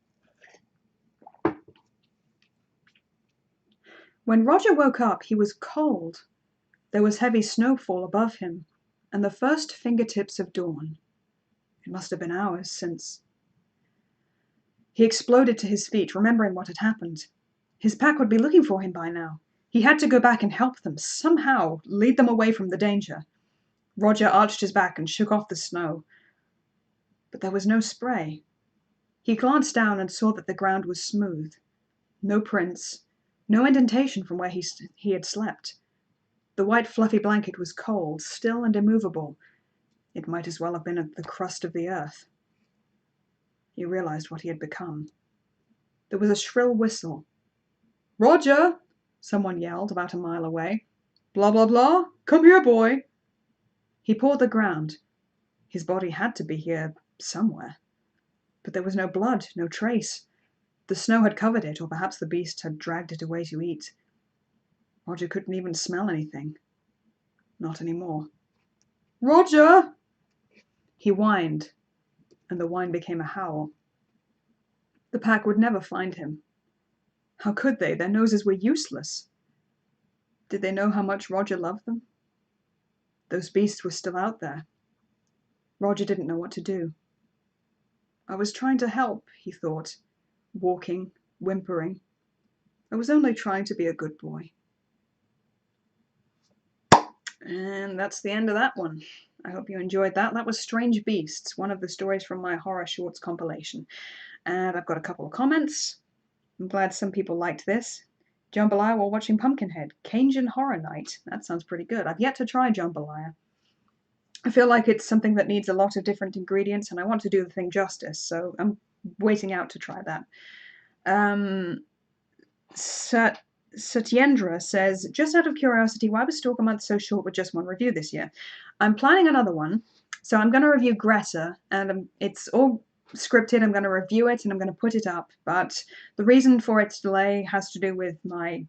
When Roger woke up, he was cold. There was heavy snowfall above him, and the first fingertips of dawn. It must have been hours since... He exploded to his feet, remembering what had happened. His pack would be looking for him by now. He had to go back and help them, somehow lead them away from the danger. Roger arched his back and shook off the snow. But there was no spray. He glanced down and saw that the ground was smooth. No prints, no indentation from where he had slept. The white fluffy blanket was cold, still and immovable. It might as well have been the crust of the earth. He realized what he had become. There was a shrill whistle. "Roger!" someone yelled about a mile away. "Blah, blah, blah! Come here, boy!" He pawed the ground. His body had to be here somewhere. But there was no blood, no trace. The snow had covered it, or perhaps the beast had dragged it away to eat. Roger couldn't even smell anything. Not anymore. "Roger!" He whined, and the whine became a howl. The pack would never find him. How could they? Their noses were useless. Did they know how much Roger loved them? Those beasts were still out there. Roger didn't know what to do. I was trying to help, he thought, walking, whimpering. I was only trying to be a good boy. And that's the end of that one. I hope you enjoyed that. That was Strange Beasts, one of the stories from my horror shorts compilation. And I've got a couple of comments. I'm glad some people liked this. Jambalaya while watching Pumpkinhead. Cajun Horror Night. That sounds pretty good. I've yet to try jambalaya. I feel like it's something that needs a lot of different ingredients, and I want to do the thing justice, so I'm waiting out to try that. Satyendra says, just out of curiosity, why was Stalker Month so short with just one review this year? I'm planning another one, so I'm going to review Greta, and it's all scripted. I'm going to review it, and I'm going to put it up, but the reason for its delay has to do with my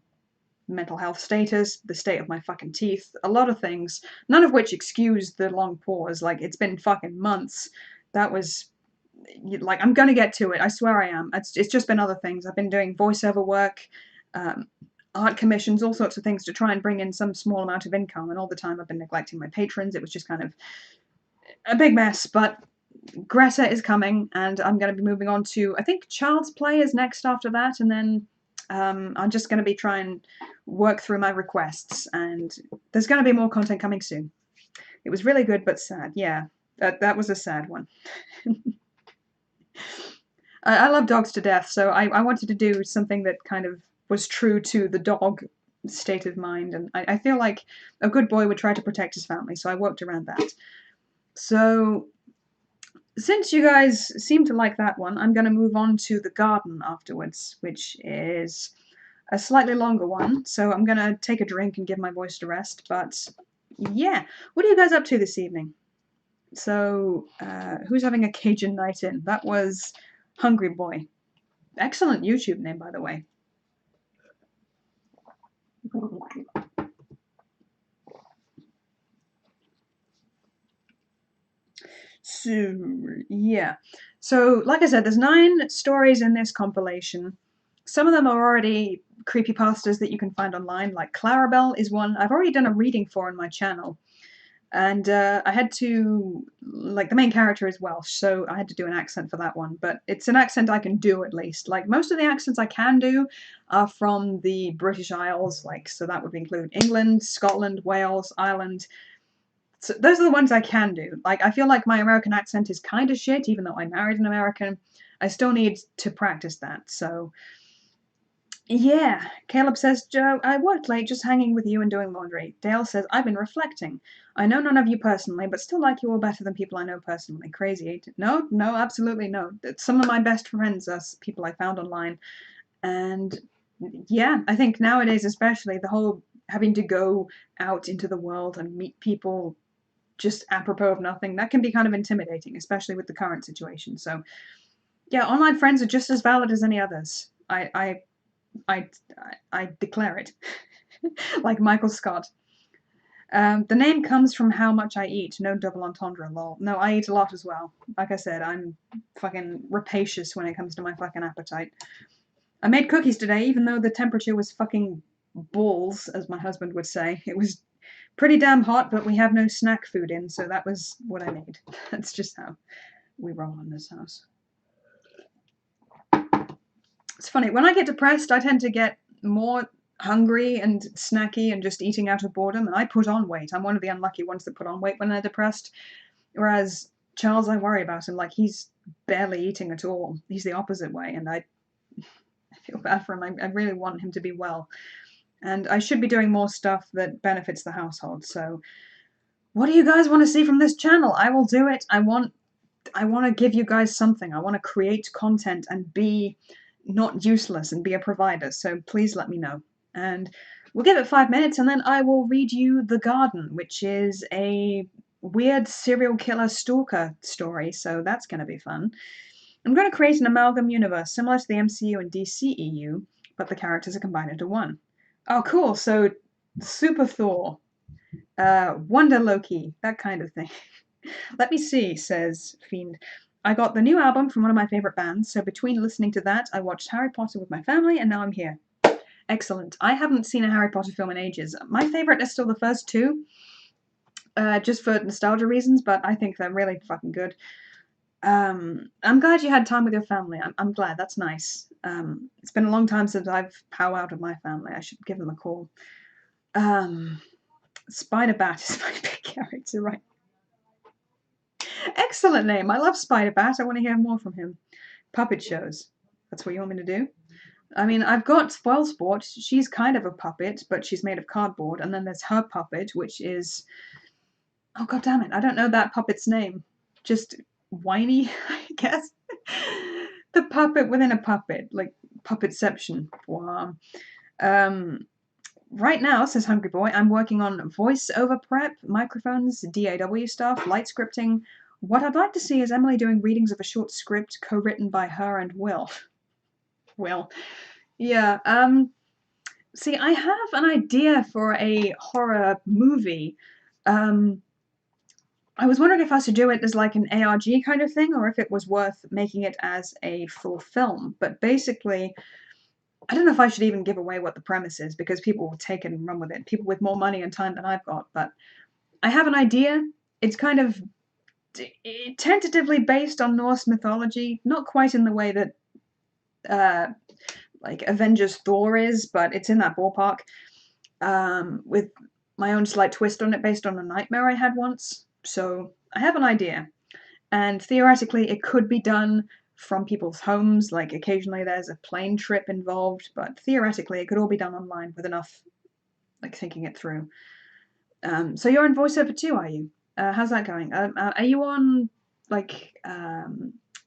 mental health status, the state of my fucking teeth, a lot of things, none of which excuse the long pause. Like, it's been fucking months. That was, like, I'm gonna get to it, I swear I am. It's just been other things. I've been doing voiceover work, art commissions, all sorts of things to try and bring in some small amount of income, and all the time I've been neglecting my patrons. It was just kind of a big mess, but Greta is coming, and I'm going to be moving on to, I think Child's Play is next after that, and then I'm just going to be trying to work through my requests, and there's going to be more content coming soon. It was really good, but sad. Yeah, that was a sad one. I love dogs to death, so I wanted to do something that kind of was true to the dog state of mind, and I feel like a good boy would try to protect his family, so I worked around that. So since you guys seem to like that one, I'm going to move on to the garden afterwards, which is a slightly longer one. So I'm going to take a drink and give my voice a rest. But yeah, what are you guys up to this evening? So who's having a Cajun night in? That was Hungry Boy. Excellent YouTube name, by the way. So, yeah. So, like I said, there's 9 stories in this compilation. Some of them are already creepypastas that you can find online, like Clarabelle is one I've already done a reading for on my channel. And I had to, like, the main character is Welsh, so I had to do an accent for that one. But it's an accent I can do at least. Like, most of the accents I can do are from the British Isles, like, so that would include England, Scotland, Wales, Ireland. So those are the ones I can do. Like, I feel like my American accent is kind of shit, even though I married an American. I still need to practice that, so yeah. Caleb says, Joe, I worked late just hanging with you and doing laundry. Dale says, I've been reflecting. I know none of you personally, but still like you all better than people I know personally. Crazy, ain't it? No, no, absolutely no. Some of my best friends are people I found online. And yeah, I think nowadays, especially, the whole having to go out into the world and meet people just apropos of nothing, that can be kind of intimidating, especially with the current situation. So yeah, online friends are just as valid as any others. I, I declare it. Like Michael Scott. The name comes from how much I eat. No double entendre, lol. No, I eat a lot as well. Like I said, I'm fucking rapacious when it comes to my fucking appetite. I made cookies today, even though the temperature was fucking balls, as my husband would say. It was pretty damn hot, but we have no snack food in, so that was what I made. That's just how we roll in this house. It's funny, when I get depressed, I tend to get more hungry and snacky and just eating out of boredom, and I put on weight. I'm one of the unlucky ones that put on weight when they're depressed. Whereas Charles, I worry about him, like he's barely eating at all. He's the opposite way, and I feel bad for him. I really want him to be well. And I should be doing more stuff that benefits the household. So what do you guys want to see from this channel? I will do it. I want to give you guys something. I want to create content and be not useless and be a provider. So please let me know. And we'll give it 5 minutes and then I will read you The Garden, which is a weird serial killer stalker story. So that's going to be fun. I'm going to create an amalgam universe similar to the MCU and DCEU, but the characters are combined into one. Oh, cool. So Super Thor, Wonder Loki, that kind of thing. Let me see, says Fiend. I got the new album from one of my favourite bands, so between listening to that, I watched Harry Potter with my family, and now I'm here. Excellent. I haven't seen a Harry Potter film in ages. My favourite is still the first 2, just for nostalgia reasons, but I think they're really fucking good. I'm glad you had time with your family. I'm glad. That's nice. It's been a long time since I've powwowed with my family. I should give them a call. Spider-Bat is my big character, right? Excellent name. I love Spider-Bat. I want to hear more from him. Puppet shows. That's what you want me to do? I mean, I've got Spoilsport. She's kind of a puppet, but she's made of cardboard. And then there's her puppet, which is... Oh, god damn it. I don't know that puppet's name. Just whiny, I guess. The puppet within a puppet. Like, puppetception. Wow. Right now, says Hungry Boy, I'm working on voice-over prep, microphones, DAW stuff, light scripting. What I'd like to see is Emily doing readings of a short script co-written by her and Will. Will. Yeah, see, I have an idea for a horror movie. I was wondering if I should do it as like an ARG kind of thing, or if it was worth making it as a full film. But basically, I don't know if I should even give away what the premise is, because people will take it and run with it. People with more money and time than I've got. But I have an idea. It's kind of tentatively based on Norse mythology, not quite in the way that like Avengers Thor is, but it's in that ballpark, with my own slight twist on it based on a nightmare I had once. So I have an idea, and theoretically it could be done from people's homes, like occasionally there's a plane trip involved, but theoretically it could all be done online with enough like thinking it through. So you're in voiceover too, are you? How's that going? Are you on like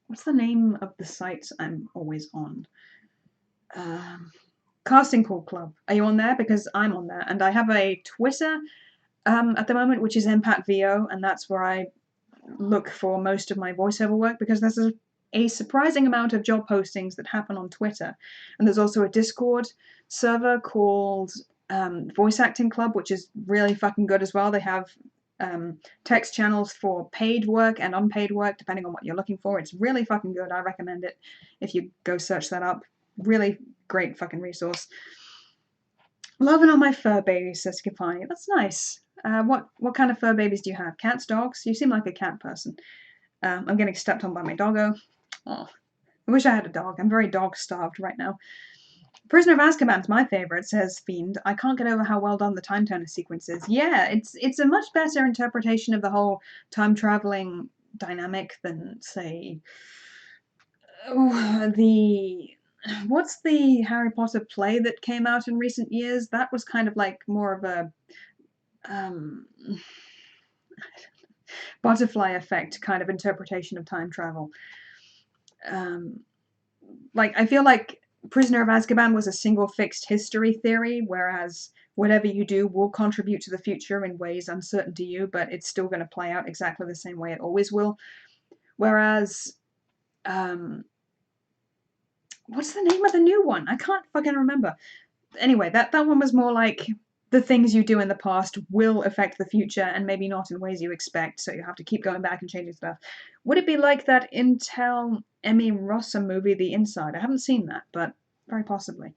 what's the name of the site I'm always on? Casting Call Club. Are you on there? Because I'm on there, and I have a Twitter at the moment, which is EmpatVO, and that's where I look for most of my voiceover work, because there's a surprising amount of job postings that happen on Twitter. And there's also a Discord server called Voice Acting Club, which is really fucking good as well. They have text channels for paid work and unpaid work, depending on what you're looking for. It's really fucking good. I recommend it if you go search that up. Really great fucking resource. Loving all my fur babies, says Skipani. That's nice. What kind of fur babies do you have? Cats, dogs? You seem like a cat person. I'm getting stepped on by my doggo. Oh, I wish I had a dog. I'm very dog-starved right now. Prisoner of Azkaban's my favourite, says Fiend. I can't get over how well done the time turner sequence is. Yeah, it's a much better interpretation of the whole time-travelling dynamic than, say, what's the Harry Potter play that came out in recent years? That was kind of like more of a butterfly effect kind of interpretation of time travel. I feel like Prisoner of Azkaban was a single fixed history theory, whereas whatever you do will contribute to the future in ways uncertain to you, but it's still going to play out exactly the same way it always will. Whereas, what's the name of the new one? I can't fucking remember. Anyway, that one was more like the things you do in the past will affect the future and maybe not in ways you expect, so you have to keep going back and changing stuff. Would it be like that Intel Emmy Rossa movie, The Inside? I haven't seen that, but very possibly.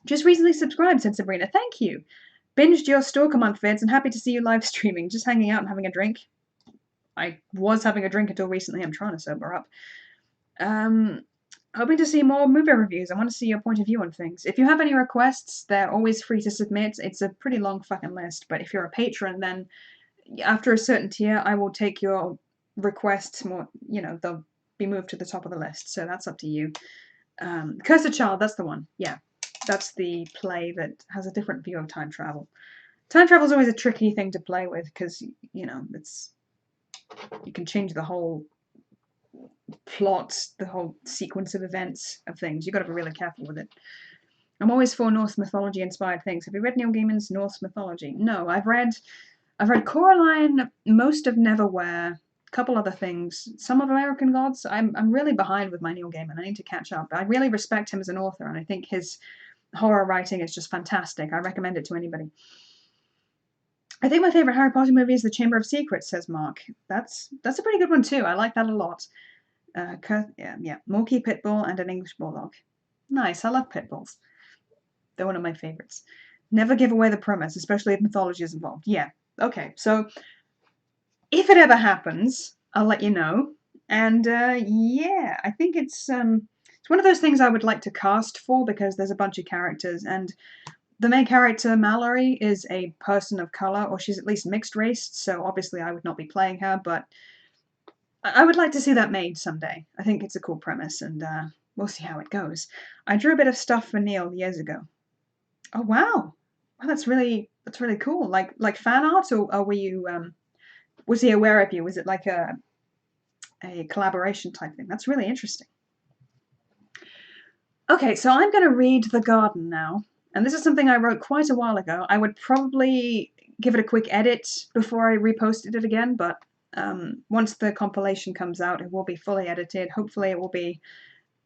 Just recently subscribed, said Sabrina. Thank you. Binged your Stalker Month vids and happy to see you live streaming. Just hanging out and having a drink. I was having a drink until recently. I'm trying to sober up. Hoping to see more movie reviews. I want to see your point of view on things. If you have any requests, they're always free to submit. It's a pretty long fucking list, but if you're a patron, then after a certain tier, I will take your requests more, they'll be moved to the top of the list, so that's up to you. Cursed Child, that's the one. Yeah, that's the play that has a different view of time travel. Time travel is always a tricky thing to play with because, you can change the whole plot, the whole sequence of events of things. You've got to be really careful with it. I'm always for Norse mythology inspired things. Have you read Neil Gaiman's Norse mythology? No, I've read Coraline, most of Neverwhere, a couple other things, some of American Gods. I'm really behind with my Neil Gaiman. I need to catch up. I really respect him as an author, and I think his horror writing is just fantastic. I recommend it to anybody. I think my favorite Harry Potter movie is The Chamber of Secrets, says Mark. That's a pretty good one too. I like that a lot. Morky Pitbull and an English Bulldog. Nice, I love pit bulls. They're one of my favorites. Never give away the premise, especially if mythology is involved. Yeah, okay, so if it ever happens, I'll let you know. And yeah, I think it's one of those things I would like to cast for because there's a bunch of characters, and the main character, Mallory, is a person of color, or she's at least mixed race, so obviously I would not be playing her, but I would like to see that made someday. I think it's a cool premise, and we'll see how it goes. I drew a bit of stuff for Neil years ago. Oh wow, that's really cool. Like fan art, or were you was he aware of you? Was it like a collaboration type thing? That's really interesting. Okay, so I'm going to read The Garden now, and this is something I wrote quite a while ago. I would probably give it a quick edit before I reposted it again, but once the compilation comes out, it will be fully edited. Hopefully it will be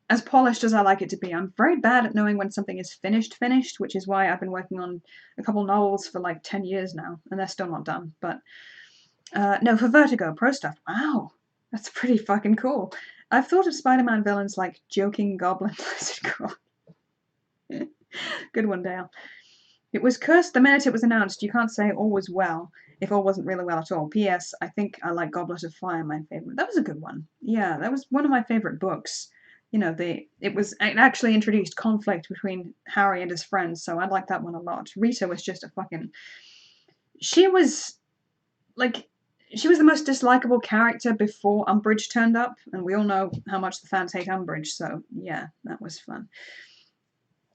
as polished as I like it to be. I'm very bad at knowing when something is finished, which is why I've been working on a couple novels for like 10 years now, and they're still not done. But no, for Vertigo, pro stuff. Wow, that's pretty fucking cool. I've thought of Spider-Man villains like Joking Goblin Lizard Girl. Good one, Dale. It was cursed the minute it was announced. You can't say all was well if all wasn't really well at all. P.S. I think I like Goblet of Fire, my favorite. That was a good one. Yeah, that was one of my favorite books. It actually introduced conflict between Harry and his friends, so I liked that one a lot. Rita was just a fucking... She was the most dislikable character before Umbridge turned up, and we all know how much the fans hate Umbridge, so yeah, that was fun.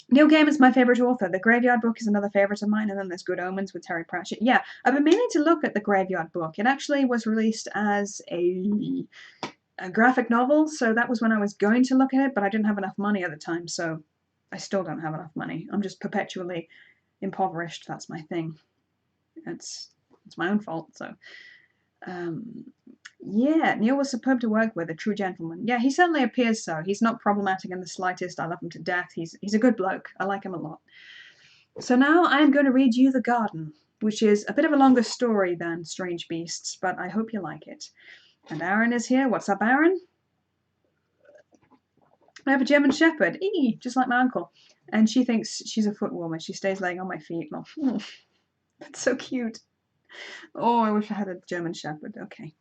Neil Gaiman's my favourite author. The Graveyard Book is another favourite of mine, and then there's Good Omens with Terry Pratchett. Yeah, I've been meaning to look at The Graveyard Book. It actually was released as a graphic novel, so that was when I was going to look at it, but I didn't have enough money at the time, so I still don't have enough money. I'm just perpetually impoverished. That's my thing. It's my own fault, so... yeah, Neil was superb to work with, a true gentleman. Yeah, he certainly appears so. He's not problematic in the slightest. I love him to death. He's a good bloke. I like him a lot. So now I'm going to read you The Garden. which is a bit of a longer story than Strange Beasts, but I hope you like it. And Aaron is here. What's up, Aaron? I have a German Shepherd, just like my uncle. And she thinks she's a foot warmer. She stays laying on my feet. Oh, that's so cute. Oh, I wish I had a German Shepherd. Okay.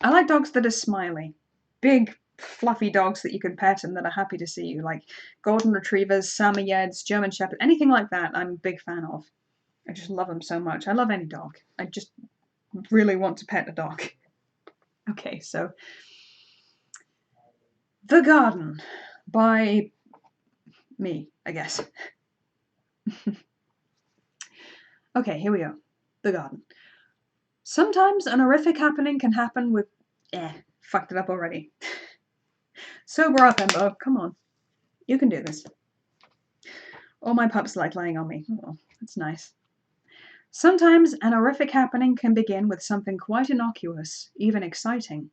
I like dogs that are smiley. Big, fluffy dogs that you can pet and that are happy to see you, like golden retrievers, Samoyeds, German Shepherd, anything like that I'm a big fan of. I just love them so much. I love any dog. I just really want to pet a dog. Okay, so The Garden by me, I guess. Okay, here we go. The Garden. Sometimes an horrific happening can happen with... fucked it up already. Sober up, Embo. Come on. You can do this. All my pups like laying on me. Oh, that's nice. Sometimes an horrific happening can begin with something quite innocuous, even exciting.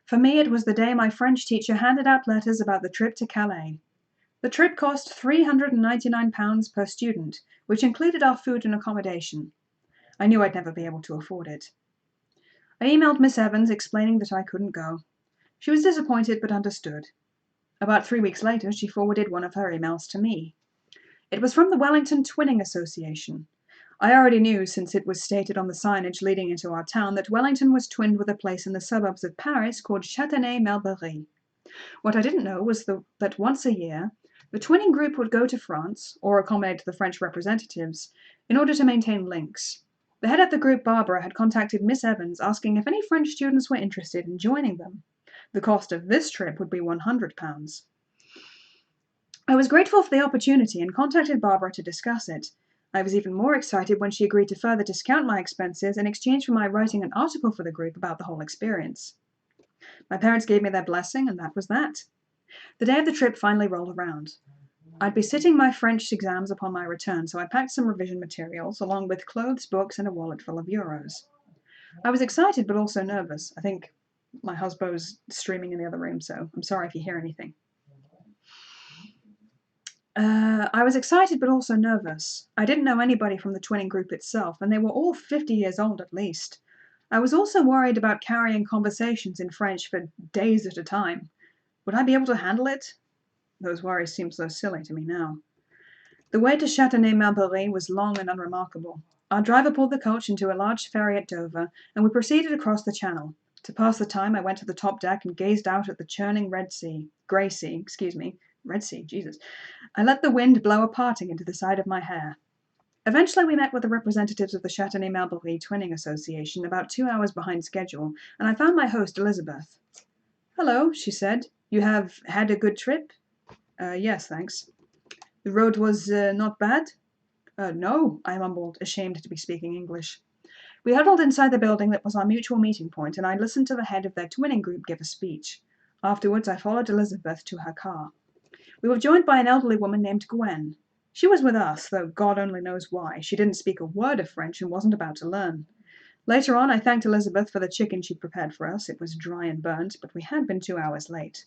For me, it was the day my French teacher handed out letters about the trip to Calais. The trip cost £399 per student, which included our food and accommodation. I knew I'd never be able to afford it. I emailed Miss Evans explaining that I couldn't go. She was disappointed but understood. About 3 weeks later, she forwarded one of her emails to me. It was from the Wellington Twinning Association. I already knew, since it was stated on the signage leading into our town, that Wellington was twinned with a place in the suburbs of Paris called Châtenay-Malbary. What I didn't know was that once a year, the twinning group would go to France, or accommodate the French representatives, in order to maintain links. The head of the group, Barbara, had contacted Miss Evans asking if any French students were interested in joining them. The cost of this trip would be £100. I was grateful for the opportunity and contacted Barbara to discuss it. I was even more excited when she agreed to further discount my expenses in exchange for my writing an article for the group about the whole experience. My parents gave me their blessing, and that was that. The day of the trip finally rolled around. I'd be sitting my French exams upon my return, so I packed some revision materials, along with clothes, books, and a wallet full of euros. I was excited but also nervous. I think my husband's streaming in the other room, so I'm sorry if you hear anything. I was excited but also nervous. I didn't know anybody from the twinning group itself, and they were all 50 years old at least. I was also worried about carrying conversations in French for days at a time. Would I be able to handle it? Those worries seem so silly to me now. The way to Châtenay-Malbary was long and unremarkable. Our driver pulled the coach into a large ferry at Dover, and we proceeded across the channel. To pass the time, I went to the top deck and gazed out at the churning Red Sea. Jesus. I let the wind blow a parting into the side of my hair. Eventually we met with the representatives of the Châtenay-Malbary Twinning Association about 2 hours behind schedule, and I found my host, Elizabeth. "Hello," she said. "You have had a good trip?" Yes, thanks." "The road was not bad?" No," I mumbled, ashamed to be speaking English. We huddled inside the building that was our mutual meeting point, and I listened to the head of their twinning group give a speech. Afterwards I followed Elizabeth to her car. We were joined by an elderly woman named Gwen. She was with us, though God only knows why. She didn't speak a word of French and wasn't about to learn. Later on, I thanked Elizabeth for the chicken she'd prepared for us. It was dry and burnt, but we had been 2 hours late.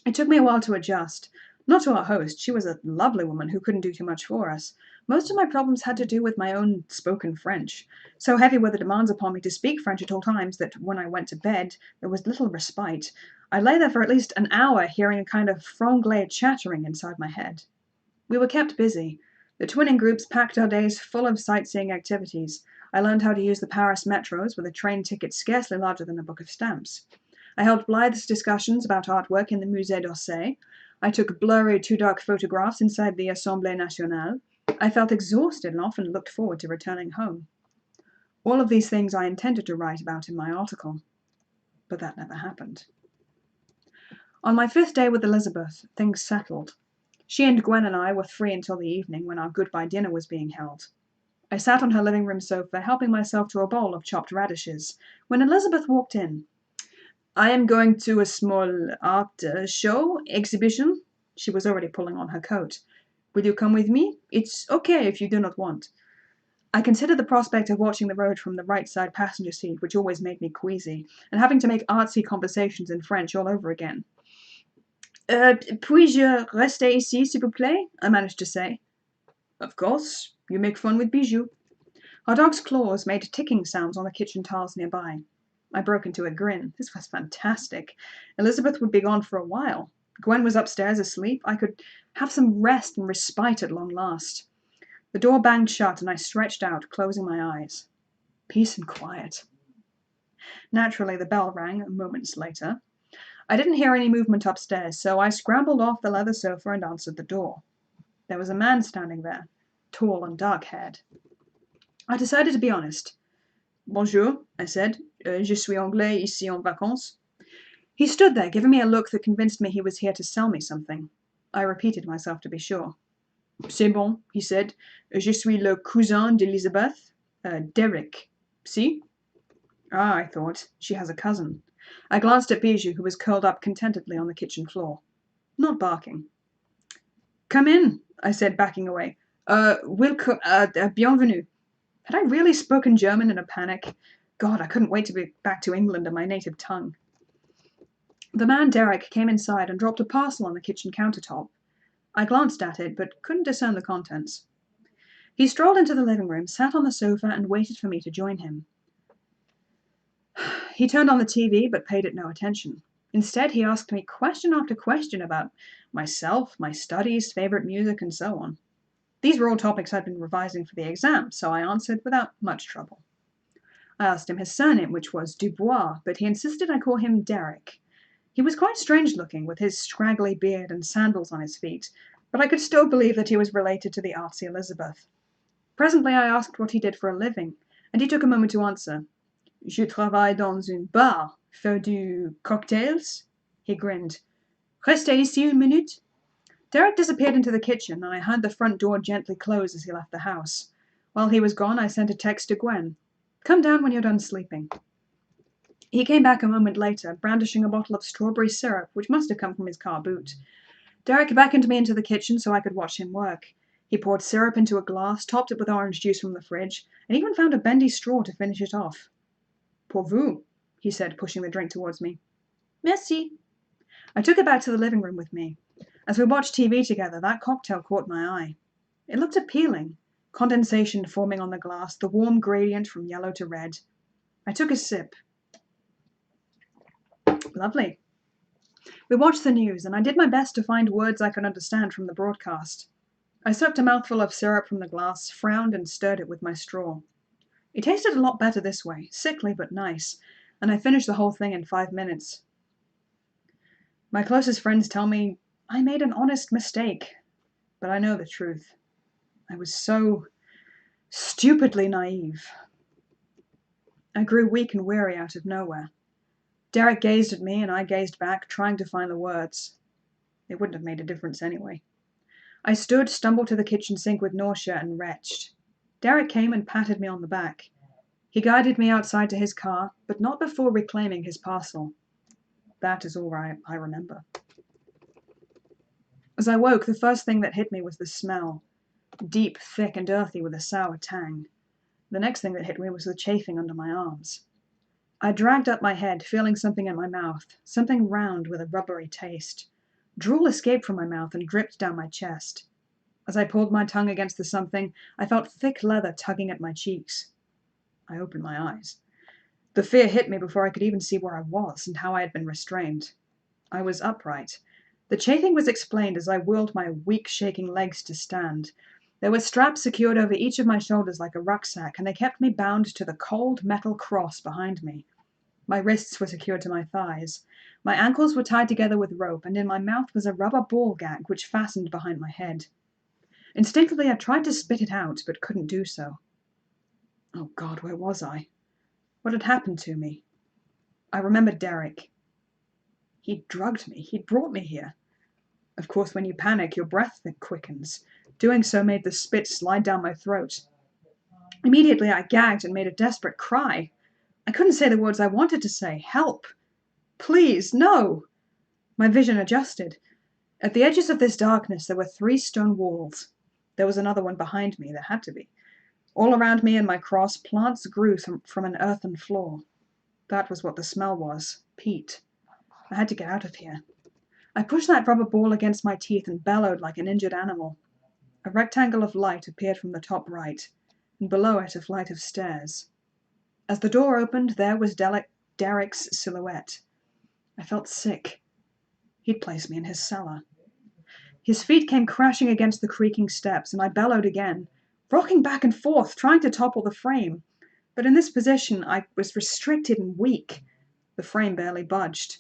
It took me a while to adjust. Not to our host. She was a lovely woman who couldn't do too much for us. Most of my problems had to do with my own spoken French. So heavy were the demands upon me to speak French at all times that when I went to bed, there was little respite. I lay there for at least an hour hearing a kind of franglais chattering inside my head. We were kept busy. The twinning groups packed our days full of sightseeing activities. I learned how to use the Paris metros with a train ticket scarcely larger than a book of stamps. I held blithe discussions about artwork in the Musée d'Orsay. I took blurry, too-dark photographs inside the Assemblée Nationale. I felt exhausted and often looked forward to returning home. All of these things I intended to write about in my article, but that never happened. On my 5th day with Elizabeth, things settled. She and Gwen and I were free until the evening when our goodbye dinner was being held. I sat on her living room sofa, helping myself to a bowl of chopped radishes, when Elizabeth walked in. "I am going to a small art exhibition." She was already pulling on her coat. "Will you come with me? It's okay if you do not want." I considered the prospect of watching the road from the right side passenger seat, which always made me queasy, and having to make artsy conversations in French all over again. Puis-je rester ici, s'il vous plaît?" I managed to say. Of course, you make fun with Bijou. Our dog's claws made ticking sounds on the kitchen tiles nearby. I broke into a grin. This was fantastic. Elizabeth would be gone for a while. Gwen was upstairs asleep. I could have some rest and respite at long last. The door banged shut and I stretched out, closing my eyes. Peace and quiet. Naturally, the bell rang moments later. I didn't hear any movement upstairs, so I scrambled off the leather sofa and answered the door. There was a man standing there, tall and dark-haired. I decided to be honest. Bonjour, I said. Je suis anglais ici en vacances. He stood there, giving me a look that convinced me he was here to sell me something. I repeated myself to be sure. C'est bon, he said. Je suis le cousin d'Elizabeth. Derek. See? Ah, I thought. She has a cousin. I glanced at Bijou, who was curled up contentedly on the kitchen floor, not barking. Come in, I said, backing away. Welcome, bienvenue. Had I really spoken German in a panic? God, I couldn't wait to be back to England and my native tongue. The man Derek came inside and dropped a parcel on the kitchen countertop. I glanced at it, but couldn't discern the contents. He strolled into the living room, sat on the sofa, and waited for me to join him. He turned on the TV, but paid it no attention. Instead, he asked me question after question about myself, my studies, favorite music, and so on. These were all topics I'd been revising for the exam, so I answered without much trouble. I asked him his surname, which was Dubois, but he insisted I call him Derek. He was quite strange-looking, with his scraggly beard and sandals on his feet, but I could still believe that he was related to the artsy Elizabeth. Presently I asked what he did for a living, and he took a moment to answer. Je travaille dans un bar, faire du cocktails? He grinned. Restez ici une minute. Derek disappeared into the kitchen, and I heard the front door gently close as he left the house. While he was gone, I sent a text to Gwen. Come down when you're done sleeping. He came back a moment later, brandishing a bottle of strawberry syrup, which must have come from his car boot. Derek beckoned me into the kitchen so I could watch him work. He poured syrup into a glass, topped it with orange juice from the fridge, and even found a bendy straw to finish it off. Pour vous, he said, pushing the drink towards me. Merci. I took it back to the living room with me. As we watched TV together, that cocktail caught my eye. It looked appealing. Condensation forming on the glass, the warm gradient from yellow to red. I took a sip. Lovely. We watched the news, and I did my best to find words I could understand from the broadcast. I sucked a mouthful of syrup from the glass, frowned, and stirred it with my straw. It tasted a lot better this way, sickly but nice, and I finished the whole thing in 5 minutes. My closest friends tell me I made an honest mistake, but I know the truth. I was so stupidly naive. I grew weak and weary out of nowhere. Derek gazed at me, and I gazed back, trying to find the words. It wouldn't have made a difference anyway. I stood, stumbled to the kitchen sink with nausea, and retched. Derek came and patted me on the back. He guided me outside to his car, but not before reclaiming his parcel. That is all I remember. As I woke, the first thing that hit me was the smell. Deep, thick, and earthy with a sour tang. The next thing that hit me was the chafing under my arms. I dragged up my head, feeling something in my mouth, something round with a rubbery taste. Drool escaped from my mouth and dripped down my chest. As I pulled my tongue against the something, I felt thick leather tugging at my cheeks. I opened my eyes. The fear hit me before I could even see where I was and how I had been restrained. I was upright. The chafing was explained as I whirled my weak, shaking legs to stand. There were straps secured over each of my shoulders like a rucksack, and they kept me bound to the cold metal cross behind me. My wrists were secured to my thighs. My ankles were tied together with rope, and in my mouth was a rubber ball gag which fastened behind my head. Instinctively, I tried to spit it out, but couldn't do so. Oh God, where was I? What had happened to me? I remembered Derek. He'd drugged me. He'd brought me here. Of course, when you panic, your breath quickens. Doing so made the spit slide down my throat. Immediately, I gagged and made a desperate cry. I couldn't say the words I wanted to say. Help! Please, no! My vision adjusted. At the edges of this darkness, there were 3 stone walls. There was another one behind me. There had to be. All around me and my cross, plants grew from an earthen floor. That was what the smell was. Peat. I had to get out of here. I pushed that rubber ball against my teeth and bellowed like an injured animal. A rectangle of light appeared from the top right, and below it a flight of stairs. As the door opened, there was Derek's silhouette. I felt sick. He'd placed me in his cellar. His feet came crashing against the creaking steps, and I bellowed again, rocking back and forth, trying to topple the frame. But in this position, I was restricted and weak. The frame barely budged.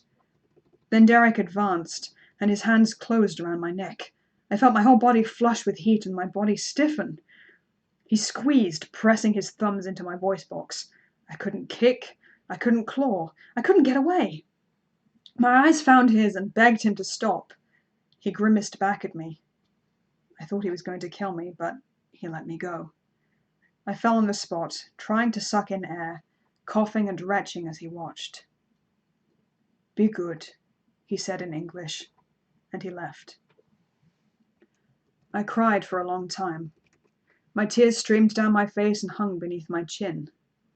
Then Derek advanced, and his hands closed around my neck. I felt my whole body flush with heat and my body stiffen. He squeezed, pressing his thumbs into my voice box. I couldn't kick. I couldn't claw. I couldn't get away. My eyes found his and begged him to stop. He grimaced back at me. I thought he was going to kill me, but he let me go. I fell on the spot, trying to suck in air, coughing and retching as he watched. "Be good," he said in English, and he left. I cried for a long time. My tears streamed down my face and hung beneath my chin.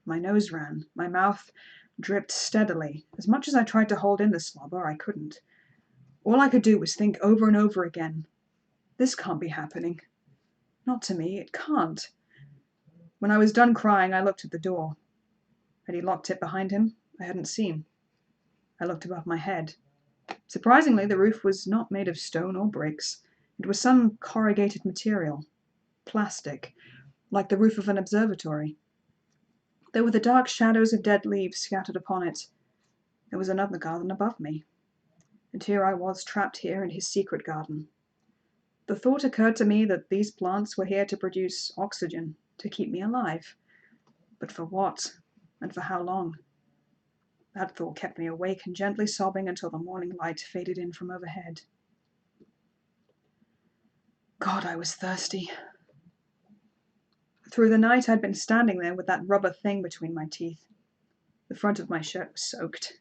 My nose ran. My mouth dripped steadily. As much as I tried to hold in the slobber, I couldn't. All I could do was think over and over again, this can't be happening. Not to me, it can't. When I was done crying, I looked at the door. Had he locked it behind him? I hadn't seen. I looked above my head. Surprisingly, the roof was not made of stone or bricks. It was some corrugated material. Plastic, like the roof of an observatory. There were the dark shadows of dead leaves scattered upon it. There was another garden above me. And here I was, trapped here in his secret garden. The thought occurred to me that these plants were here to produce oxygen, to keep me alive. But for what? And for how long? That thought kept me awake and gently sobbing until the morning light faded in from overhead. God, I was thirsty. Through the night I'd been standing there with that rubber thing between my teeth. The front of my shirt was soaked.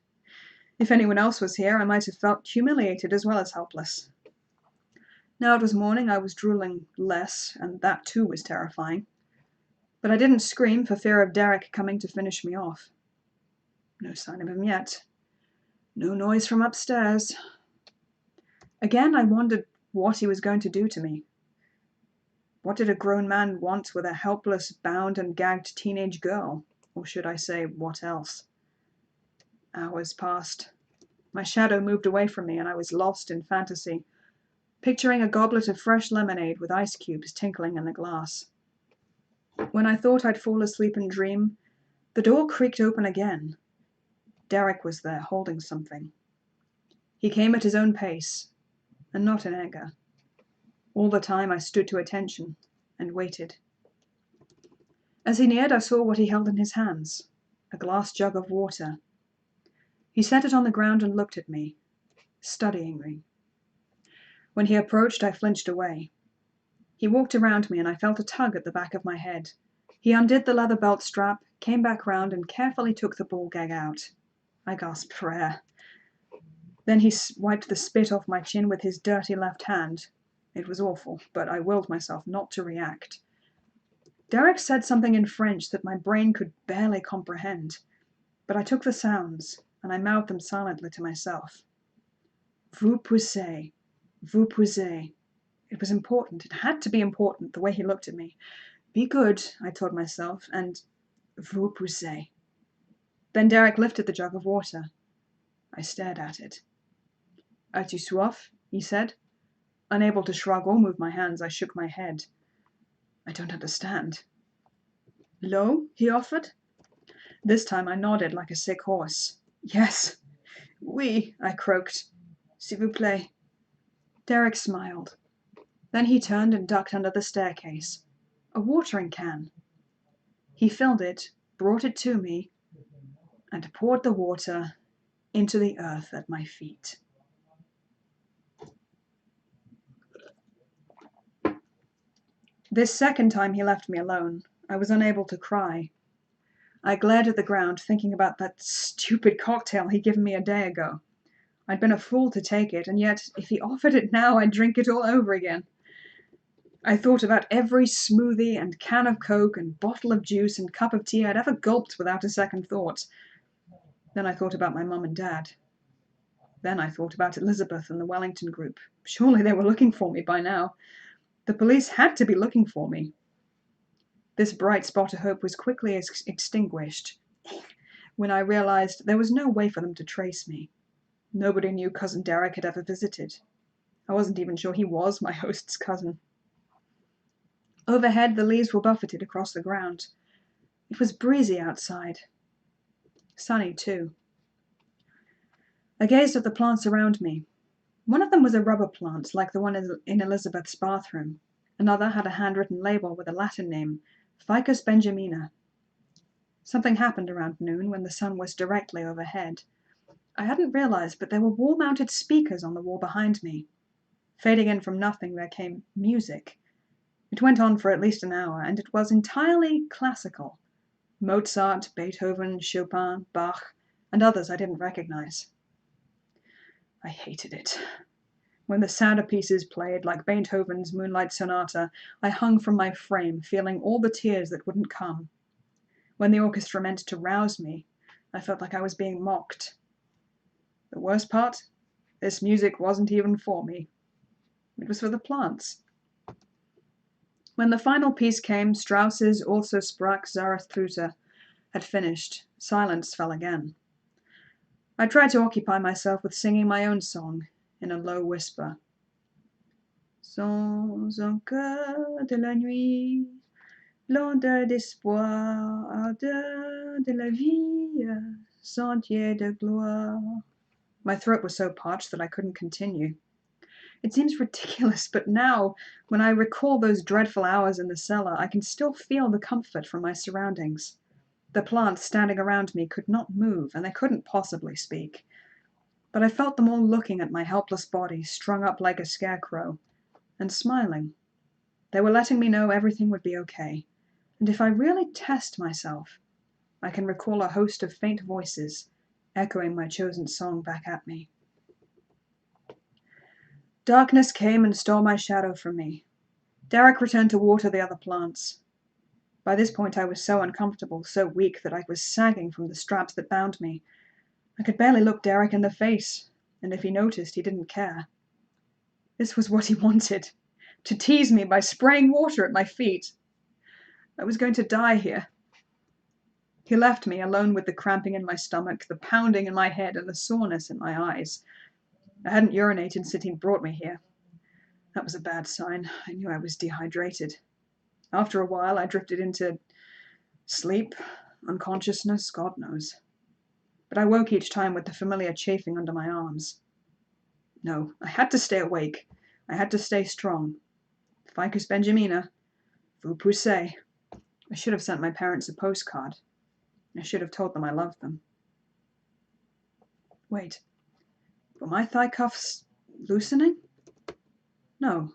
If anyone else was here, I might have felt humiliated as well as helpless. Now it was morning, I was drooling less, and that too was terrifying. But I didn't scream for fear of Derek coming to finish me off. No sign of him yet. No noise from upstairs. Again, I wondered what he was going to do to me. What did a grown man want with a helpless, bound and gagged teenage girl? Or should I say, what else? Hours passed. My shadow moved away from me, and I was lost in fantasy, picturing a goblet of fresh lemonade with ice cubes tinkling in the glass. When I thought I'd fall asleep and dream, the door creaked open again. Derek was there, holding something. He came at his own pace, and not in anger. All the time I stood to attention and waited. As he neared, I saw what he held in his hands, a glass jug of water. He set it on the ground and looked at me, studying me. When he approached, I flinched away. He walked around me, and I felt a tug at the back of my head. He undid the leather belt strap, came back round, and carefully took the ball gag out. I gasped for air. Then he wiped the spit off my chin with his dirty left hand. It was awful, but I willed myself not to react. Derek said something in French that my brain could barely comprehend, but I took the sounds, and I mouthed them silently to myself. Vous poussez. Vous poussez. It was important. It had to be important, the way he looked at me. Be good, I told myself, and vous poussez. Then Derek lifted the jug of water. I stared at it. As-tu soif? He said. Unable to shrug or move my hands, I shook my head. I don't understand. L'eau? He offered. This time I nodded like a sick horse. Yes. Oui, I croaked. S'il vous plaît. Derek smiled. Then he turned and ducked under the staircase. A watering can. He filled it, brought it to me, and poured the water into the earth at my feet. This second time he left me alone. I was unable to cry. I glared at the ground, thinking about that stupid cocktail he'd given me a day ago. I'd been a fool to take it, and yet if he offered it now, I'd drink it all over again. I thought about every smoothie and can of Coke and bottle of juice and cup of tea I'd ever gulped without a second thought. Then I thought about my mum and dad. Then I thought about Elizabeth and the Wellington group. Surely they were looking for me by now. The police had to be looking for me. This bright spot of hope was quickly extinguished when I realized there was no way for them to trace me. Nobody knew Cousin Derek had ever visited. I wasn't even sure he was my host's cousin. Overhead, the leaves were buffeted across the ground. It was breezy outside. Sunny, too. I gazed at the plants around me. One of them was a rubber plant, like the one in Elizabeth's bathroom. Another had a handwritten label with a Latin name, Ficus benjamina. Something happened around noon when the sun was directly overhead. I hadn't realized, but there were wall-mounted speakers on the wall behind me. Fading in from nothing, there came music. It went on for at least an hour, and it was entirely classical. Mozart, Beethoven, Chopin, Bach, and others I didn't recognize. I hated it. When the sadder pieces played, like Beethoven's Moonlight Sonata, I hung from my frame, feeling all the tears that wouldn't come. When the orchestra meant to rouse me, I felt like I was being mocked. The worst part? This music wasn't even for me. It was for the plants. When the final piece came, Strauss's Also sprach Zarathustra had finished. Silence fell again. I tried to occupy myself with singing my own song in a low whisper. Sans un cœur de la nuit, l'odeur d'espoir, ardeur de la vie, sentier de gloire. My throat was so parched that I couldn't continue. It seems ridiculous, but now, when I recall those dreadful hours in the cellar, I can still feel the comfort from my surroundings. The plants standing around me could not move, and they couldn't possibly speak. But I felt them all looking at my helpless body, strung up like a scarecrow, and smiling. They were letting me know everything would be okay. And if I really test myself, I can recall a host of faint voices echoing my chosen song back at me. Darkness came and stole my shadow from me. Derek returned to water the other plants. By this point I was so uncomfortable, so weak, that I was sagging from the straps that bound me. I could barely look Derek in the face, and if he noticed, he didn't care. This was what he wanted, to tease me by spraying water at my feet. I was going to die here. He left me alone with the cramping in my stomach, the pounding in my head, and the soreness in my eyes. I hadn't urinated since he'd brought me here. That was a bad sign. I knew I was dehydrated. After a while, I drifted into sleep, unconsciousness, God knows. But I woke each time with the familiar chafing under my arms. No, I had to stay awake. I had to stay strong. Ficus benjamina, vous poussez. I should have sent my parents a postcard. I should have told them I loved them. Wait, were my thigh cuffs loosening? No,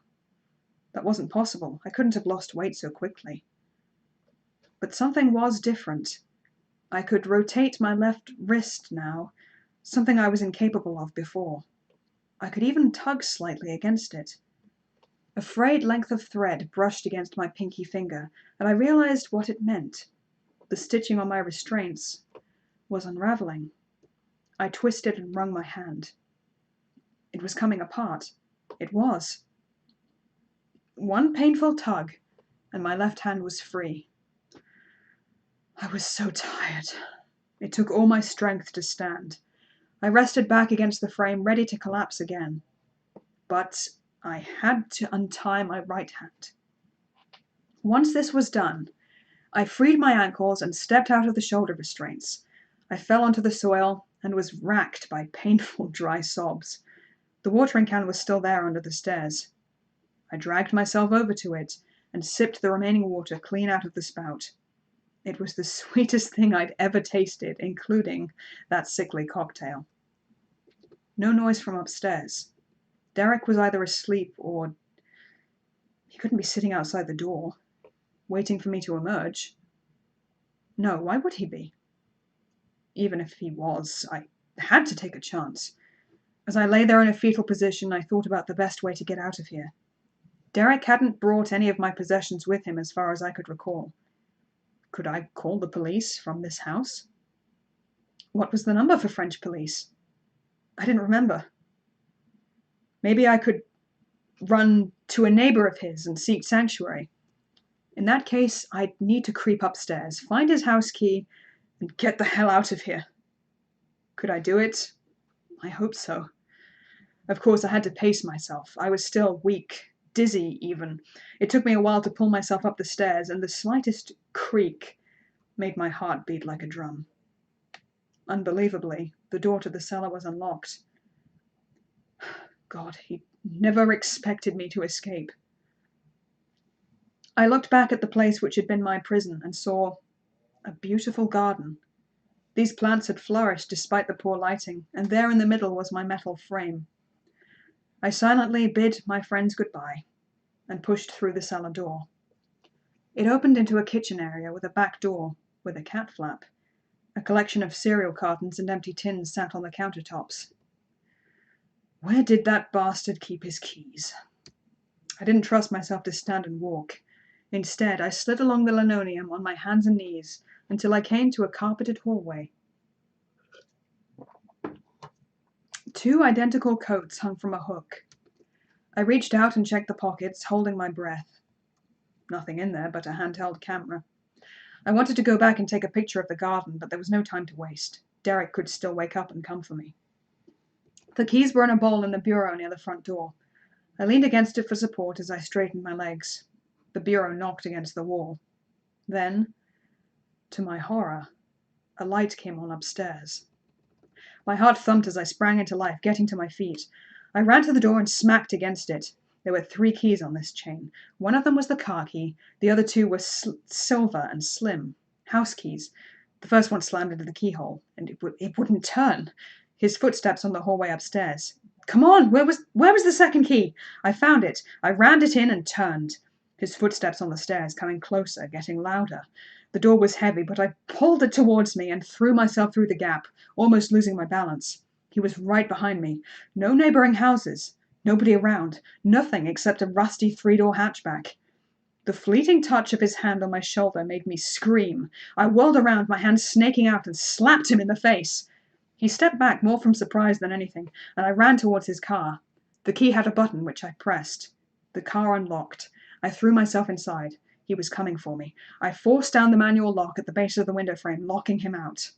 that wasn't possible. I couldn't have lost weight so quickly. But something was different. I could rotate my left wrist now, something I was incapable of before. I could even tug slightly against it. A frayed length of thread brushed against my pinky finger, and I realized what it meant. The stitching on my restraints was unraveling. I twisted and wrung my hand. It was coming apart. It was. One painful tug, and my left hand was free. I was so tired. It took all my strength to stand. I rested back against the frame, ready to collapse again. But I had to untie my right hand. Once this was done, I freed my ankles and stepped out of the shoulder restraints. I fell onto the soil and was racked by painful dry sobs. The watering can was still there under the stairs. I dragged myself over to it and sipped the remaining water clean out of the spout. It was the sweetest thing I'd ever tasted, including that sickly cocktail. No noise from upstairs. Derek was either asleep or he couldn't be sitting outside the door, waiting for me to emerge. No, why would he be? Even if he was, I had to take a chance. As I lay there in a fetal position, I thought about the best way to get out of here. Derek hadn't brought any of my possessions with him as far as I could recall. Could I call the police from this house? What was the number for French police? I didn't remember. Maybe I could run to a neighbor of his and seek sanctuary. In that case, I'd need to creep upstairs, find his house key, and get the hell out of here. Could I do it? I hope so. Of course, I had to pace myself. I was still weak, dizzy even. It took me a while to pull myself up the stairs, and the slightest creak made my heart beat like a drum. Unbelievably, the door to the cellar was unlocked. God, he never expected me to escape. I looked back at the place which had been my prison and saw a beautiful garden. These plants had flourished despite the poor lighting, and there in the middle was my metal frame. I silently bid my friends goodbye and pushed through the cellar door. It opened into a kitchen area with a back door with a cat flap. A collection of cereal cartons and empty tins sat on the countertops. Where did that bastard keep his keys? I didn't trust myself to stand and walk. Instead, I slid along the linoleum on my hands and knees until I came to a carpeted hallway. 2 identical coats hung from a hook. I reached out and checked the pockets, holding my breath. Nothing in there but a handheld camera. I wanted to go back and take a picture of the garden, but there was no time to waste. Derek could still wake up and come for me. The keys were in a bowl in the bureau near the front door. I leaned against it for support as I straightened my legs. The bureau knocked against the wall. Then, to my horror, a light came on upstairs. My heart thumped as I sprang into life, getting to my feet. I ran to the door and smacked against it. There were 3 keys on this chain. One of them was the car key. The other 2 were silver and slim. House keys. The first one slammed into the keyhole, and it wouldn't turn. His footsteps on the hallway upstairs. Come on! Where was the second key? I found it. I rammed it in and turned. His footsteps on the stairs, coming closer, getting louder. The door was heavy, but I pulled it towards me and threw myself through the gap, almost losing my balance. He was right behind me. No neighboring houses. Nobody around. Nothing except a rusty 3-door hatchback. The fleeting touch of his hand on my shoulder made me scream. I whirled around, my hand snaking out, and slapped him in the face. He stepped back, more from surprise than anything, and I ran towards his car. The key had a button, which I pressed. The car unlocked. I threw myself inside. He was coming for me. I forced down the manual lock at the base of the window frame, locking him out.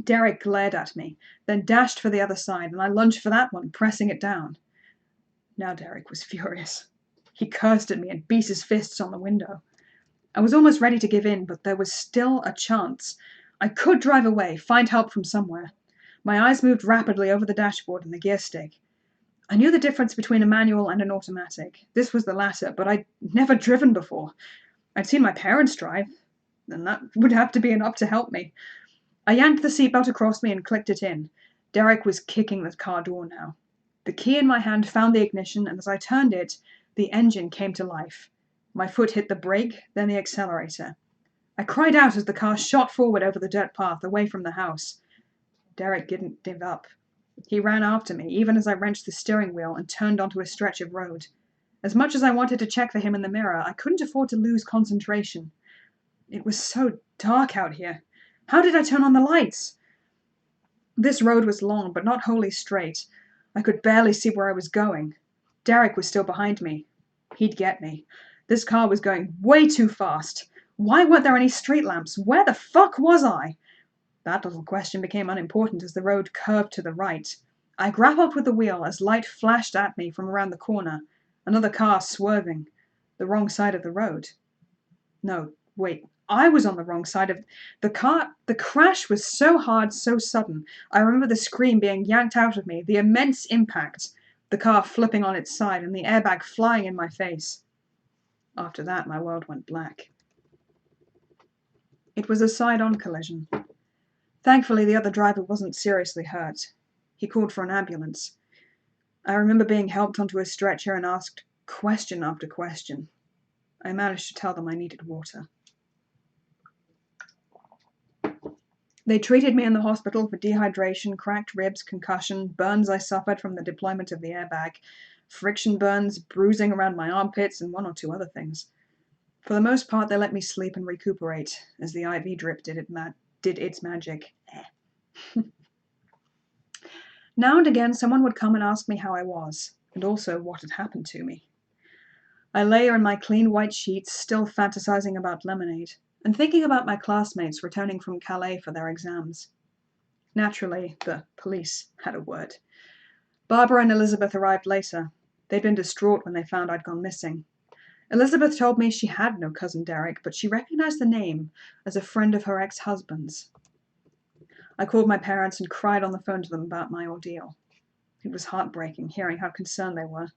Derek glared at me, then dashed for the other side, and I lunged for that one, pressing it down. Now Derek was furious. He cursed at me and beat his fists on the window. I was almost ready to give in, but there was still a chance. I could drive away, find help from somewhere. My eyes moved rapidly over the dashboard and the gear stick. I knew the difference between a manual and an automatic. This was the latter, but I'd never driven before. I'd seen my parents drive, and that would have to be enough to help me. I yanked the seatbelt across me and clicked it in. Derek was kicking the car door now. The key in my hand found the ignition, and as I turned it, the engine came to life. My foot hit the brake, then the accelerator. I cried out as the car shot forward over the dirt path, away from the house. Derek didn't give up. He ran after me, even as I wrenched the steering wheel and turned onto a stretch of road. As much as I wanted to check for him in the mirror, I couldn't afford to lose concentration. It was so dark out here. How did I turn on the lights? This road was long, but not wholly straight. I could barely see where I was going. Derek was still behind me. He'd get me. This car was going way too fast. Why weren't there any street lamps? Where the fuck was I? That little question became unimportant as the road curved to the right. I grappled with the wheel as light flashed at me from around the corner. Another car swerving. The wrong side of the road. No, wait. I was on the wrong side of the car. The crash was so hard, so sudden. I remember the scream being yanked out of me, the immense impact, the car flipping on its side, and the airbag flying in my face. After that, my world went black. It was a side-on collision. Thankfully, the other driver wasn't seriously hurt. He called for an ambulance. I remember being helped onto a stretcher and asked question after question. I managed to tell them I needed water. They treated me in the hospital for dehydration, cracked ribs, concussion, burns I suffered from the deployment of the airbag, friction burns, bruising around my armpits, and 1 or 2 other things. For the most part, they let me sleep and recuperate, as the IV drip did its magic. Now and again, someone would come and ask me how I was. and also what had happened to me. I lay on my clean white sheets, still fantasizing about lemonade, and thinking about my classmates returning from Calais for their exams. Naturally, the police had a word. Barbara and Elizabeth arrived later. They'd been distraught when they found I'd gone missing. Elizabeth told me she had no cousin Derek, but she recognized the name as a friend of her ex-husband's. I called my parents and cried on the phone to them about my ordeal. It was heartbreaking hearing how concerned they were.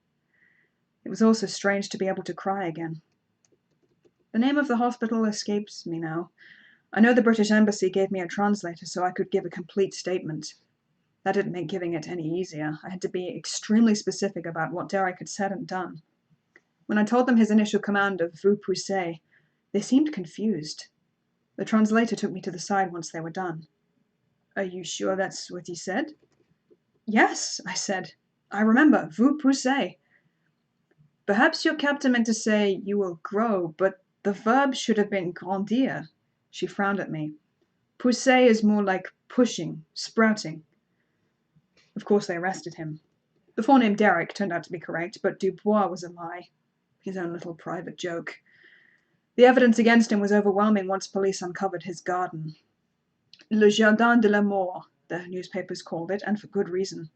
It was also strange to be able to cry again. The name of the hospital escapes me now. I know the British Embassy gave me a translator so I could give a complete statement. That didn't make giving it any easier. I had to be extremely specific about what Derek had said and done. When I told them his initial command of vous poussez, they seemed confused. The translator took me to the side once they were done. Are you sure that's what he said? Yes, I said. I remember, vous poussez. Perhaps your captain meant to say you will grow, but the verb should have been grandir. She frowned at me. Pousser is more like pushing, sprouting. Of course, they arrested him. The forename Derek turned out to be correct, but Dubois was a lie. His own little private joke. The evidence against him was overwhelming once police uncovered his garden. Le Jardin de la Mort, the newspapers called it, and for good reason.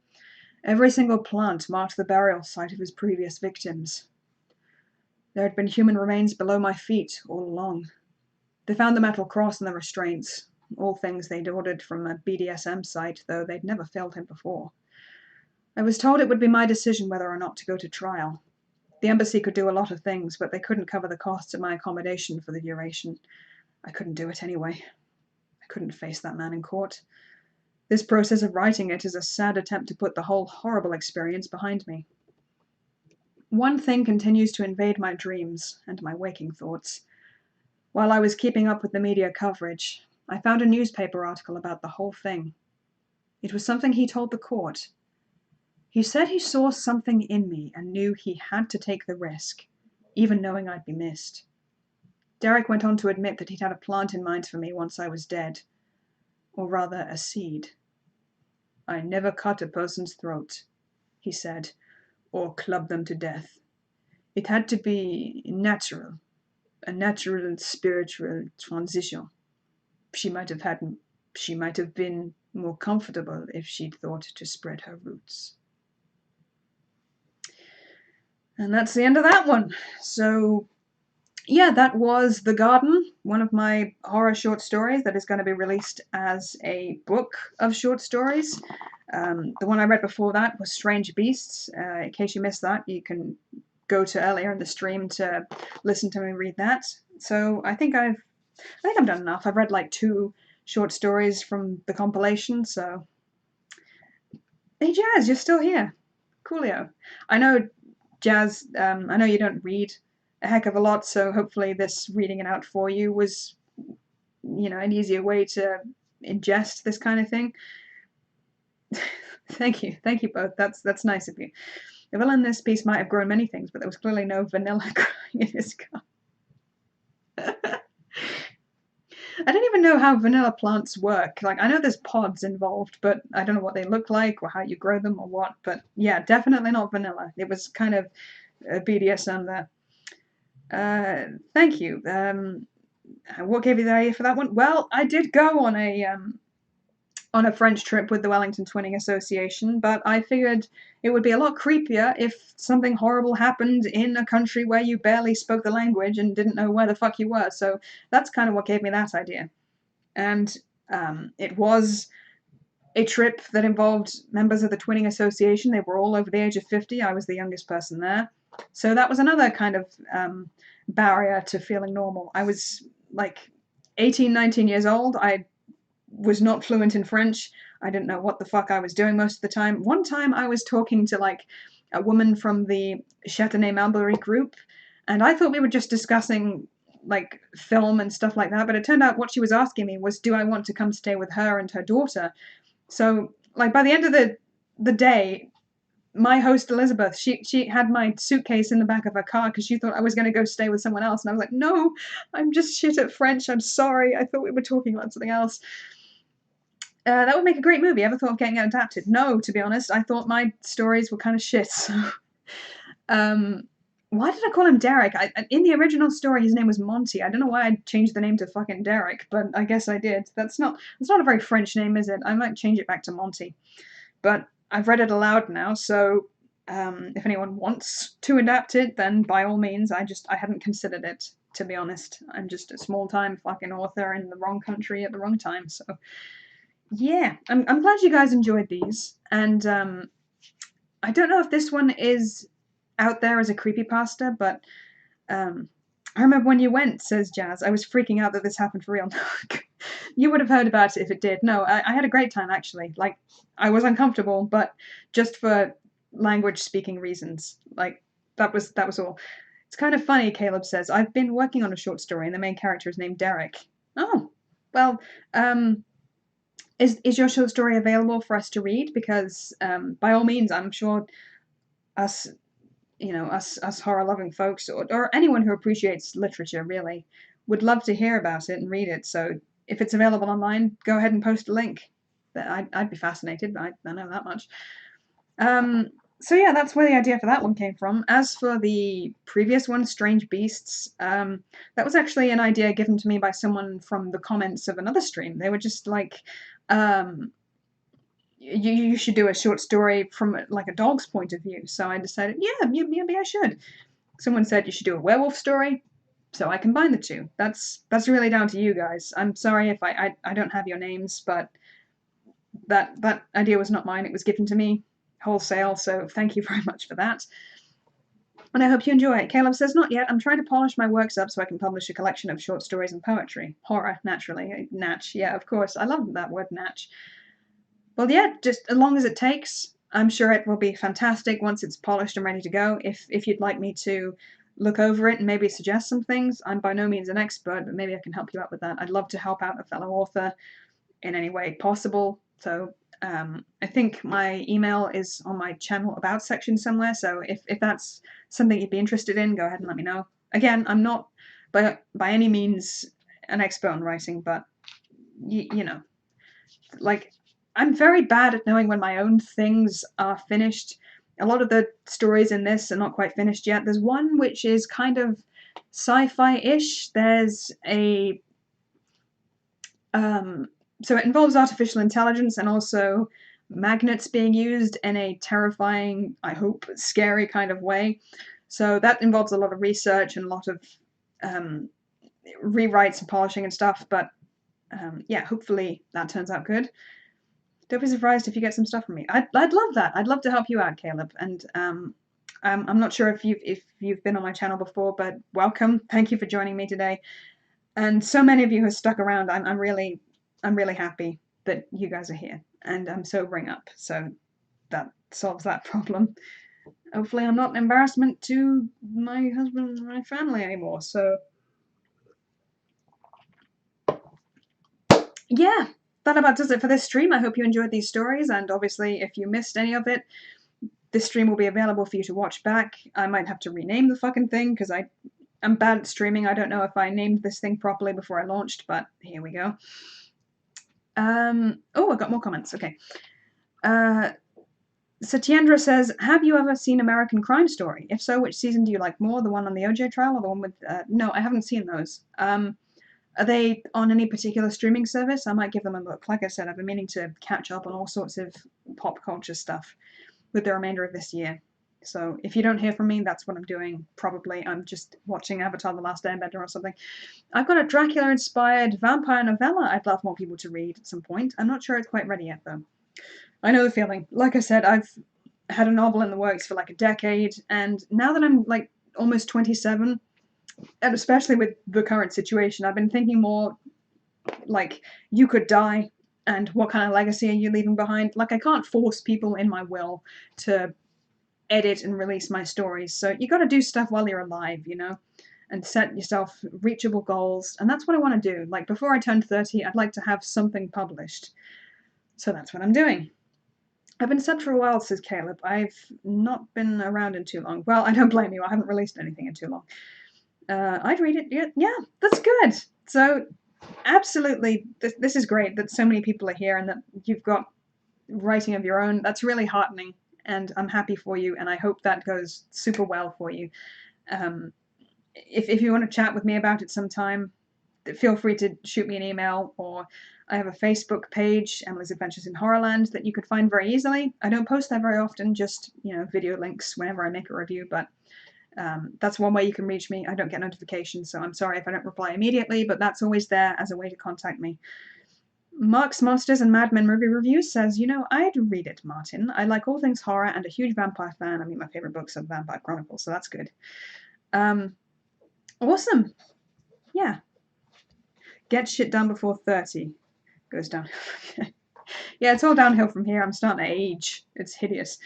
Every single plant marked the burial site of his previous victims. There had been human remains below my feet all along. They found the metal cross and the restraints, all things they'd ordered from a BDSM site, though they'd never failed him before. I was told it would be my decision whether or not to go to trial. The embassy could do a lot of things, but they couldn't cover the costs of my accommodation for the duration. I couldn't do it anyway. I couldn't face that man in court. This process of writing it is a sad attempt to put the whole horrible experience behind me. One thing continues to invade my dreams and my waking thoughts. While I was keeping up with the media coverage, I found a newspaper article about the whole thing. It was something he told the court. He said he saw something in me and knew he had to take the risk, even knowing I'd be missed. Derek went on to admit that he'd had a plant in mind for me once I was dead. Or rather, a seed. I never cut a person's throat, he said, or clubbed them to death. It had to be natural, a natural spiritual transition. She might have been more comfortable if she'd thought to spread her roots. And that's the end of that one. So, yeah, that was The Garden, one of my horror short stories that is going to be released as a book of short stories. The one I read before that was Strange Beasts. In case you missed that, you can go to earlier in the stream to listen to me read that. So I think I've done enough. I've read like 2 short stories from the compilation, so... Hey Jazz, you're still here. Coolio. I know, Jazz, I know you don't read a heck of a lot, so hopefully this reading it out for you was, an easier way to ingest this kind of thing. Thank you both. That's nice of you. The villain in this piece might have grown many things, but there was clearly no vanilla growing in his cup. I don't even know how vanilla plants work. Like, I know there's pods involved, but I don't know what they look like or how you grow them or what. But yeah, definitely not vanilla. It was kind of BDSM there. Thank you. What gave you the idea for that one? Well, I did go on a French trip with the Wellington Twinning Association, but I figured it would be a lot creepier if something horrible happened in a country where you barely spoke the language and didn't know where the fuck you were. So that's kind of what gave me that idea. And it was a trip that involved members of the Twinning Association. They were all over the age of 50. I was the youngest person there. So that was another kind of barrier to feeling normal. I was like 18, 19 years old. I was not fluent in French. I didn't know what the fuck I was doing most of the time. One time I was talking to like a woman from the Châtenay-Malbury group, and I thought we were just discussing like film and stuff like that, but it turned out what she was asking me was, do I want to come stay with her and her daughter? So like by the end of the day, my host Elizabeth, she had my suitcase in the back of her car because she thought I was going to go stay with someone else, and I was like, no, I'm just shit at French. I'm sorry. I thought we were talking about something else. That would make a great movie. Ever thought of getting it adapted? No, to be honest. I thought my stories were kind of shit, so Why did I call him Derek? In the original story, his name was Monty. I don't know why I changed the name to fucking Derek, but I guess I did. That's not a very French name, is it? I might change it back to Monty. But I've read it aloud now, so if anyone wants to adapt it, then by all means. I hadn't considered it, to be honest. I'm just a small-time fucking author in the wrong country at the wrong time, so yeah. I'm glad you guys enjoyed these, and I don't know if this one is out there as a creepypasta, but I remember when you went, says Jazz, I was freaking out that this happened for real. You would have heard about it if it did. No, I had a great time, actually. Like, I was uncomfortable, but just for language speaking reasons. Like, that was all. It's kind of funny, Caleb says. I've been working on a short story, and the main character is named Derek. Oh, well, is your short story available for us to read? Because by all means, I'm sure us us horror-loving folks, or anyone who appreciates literature, really, would love to hear about it and read it. So if it's available online, go ahead and post a link. I'd be fascinated. I know that much. So yeah, that's where the idea for that one came from. As for the previous one, Strange Beasts, that was actually an idea given to me by someone from the comments of another stream. They were just like, you should do a short story from like a dog's point of view. So I decided, yeah, maybe I should. Someone said you should do a werewolf story, so I combined the two. That's really down to you guys. I'm sorry if I don't have your names, but that idea was not mine. It was given to me wholesale, so thank you very much for that. And I hope you enjoy it. Caleb says, not yet. I'm trying to polish my works up so I can publish a collection of short stories and poetry. Horror, naturally. Natch, yeah, of course. I love that word, natch. Well, yeah, just as long as it takes. I'm sure it will be fantastic once it's polished and ready to go. If you'd like me to look over it and maybe suggest some things, I'm by no means an expert, but maybe I can help you out with that. I'd love to help out a fellow author in any way possible. So I think my email is on my channel about section somewhere. So if that's something you'd be interested in, go ahead and let me know. Again, I'm not by any means an expert on writing, but you know, like, I'm very bad at knowing when my own things are finished. A lot of the stories in this are not quite finished yet. There's one which is kind of sci-fi-ish. There's a so it involves artificial intelligence and also magnets being used in a terrifying, I hope, scary kind of way. So that involves a lot of research and a lot of rewrites and polishing and stuff. But yeah, hopefully that turns out good. Don't be surprised if you get some stuff from me. I'd love that. I'd love to help you out, Caleb. And I'm not sure if you've been on my channel before, but welcome. Thank you for joining me today. And so many of you have stuck around. I'm really happy that you guys are here, and I'm sobering up. So that solves that problem. Hopefully, I'm not an embarrassment to my husband and my family anymore. So yeah, that about does it for this stream. I hope you enjoyed these stories, and obviously, if you missed any of it, this stream will be available for you to watch back. I might have to rename the fucking thing because I'm bad at streaming. I don't know if I named this thing properly before I launched, but here we go. Oh, I got more comments. Okay. Satyendra says, have you ever seen American Crime Story? If so, which season do you like more? The one on the OJ trial or the one with... no, I haven't seen those. Are they on any particular streaming service? I might give them a look. Like I said, I've been meaning to catch up on all sorts of pop culture stuff with the remainder of this year. So if you don't hear from me, that's what I'm doing. Probably I'm just watching Avatar The Last Airbender or something. I've got a Dracula-inspired vampire novella I'd love more people to read at some point. I'm not sure it's quite ready yet, though. I know the feeling. Like I said, I've had a novel in the works for like a decade, and now that I'm like almost 27, and especially with the current situation, I've been thinking more like, you could die, and what kind of legacy are you leaving behind? Like, I can't force people in my will to edit and release my stories, so you gotta do stuff while you're alive, you know? And set yourself reachable goals, and that's what I want to do. Like, before I turn 30, I'd like to have something published. So that's what I'm doing. I've been subbed for a while, says Caleb. I've not been around in too long. Well, I don't blame you. I haven't released anything in too long. I'd read it. Yeah, that's good. So, absolutely, this is great that so many people are here and that you've got writing of your own. That's really heartening. and I'm happy for you, and I hope that goes super well for you. If you want to chat with me about it sometime, feel free to shoot me an email, or I have a Facebook page, Emily's Adventures in Horrorland, that you could find very easily. I don't post there very often, just, video links whenever I make a review, but that's one way you can reach me. I don't get notifications, so I'm sorry if I don't reply immediately, but that's always there as a way to contact me. Mark's Monsters and Mad Men movie reviews says, I'd read it, Martin. I like all things horror and a huge vampire fan. I mean, my favorite books are Vampire Chronicles, so that's good. Awesome. Yeah. Get shit done before 30. Goes down. Yeah, it's all downhill from here. I'm starting to age. It's hideous.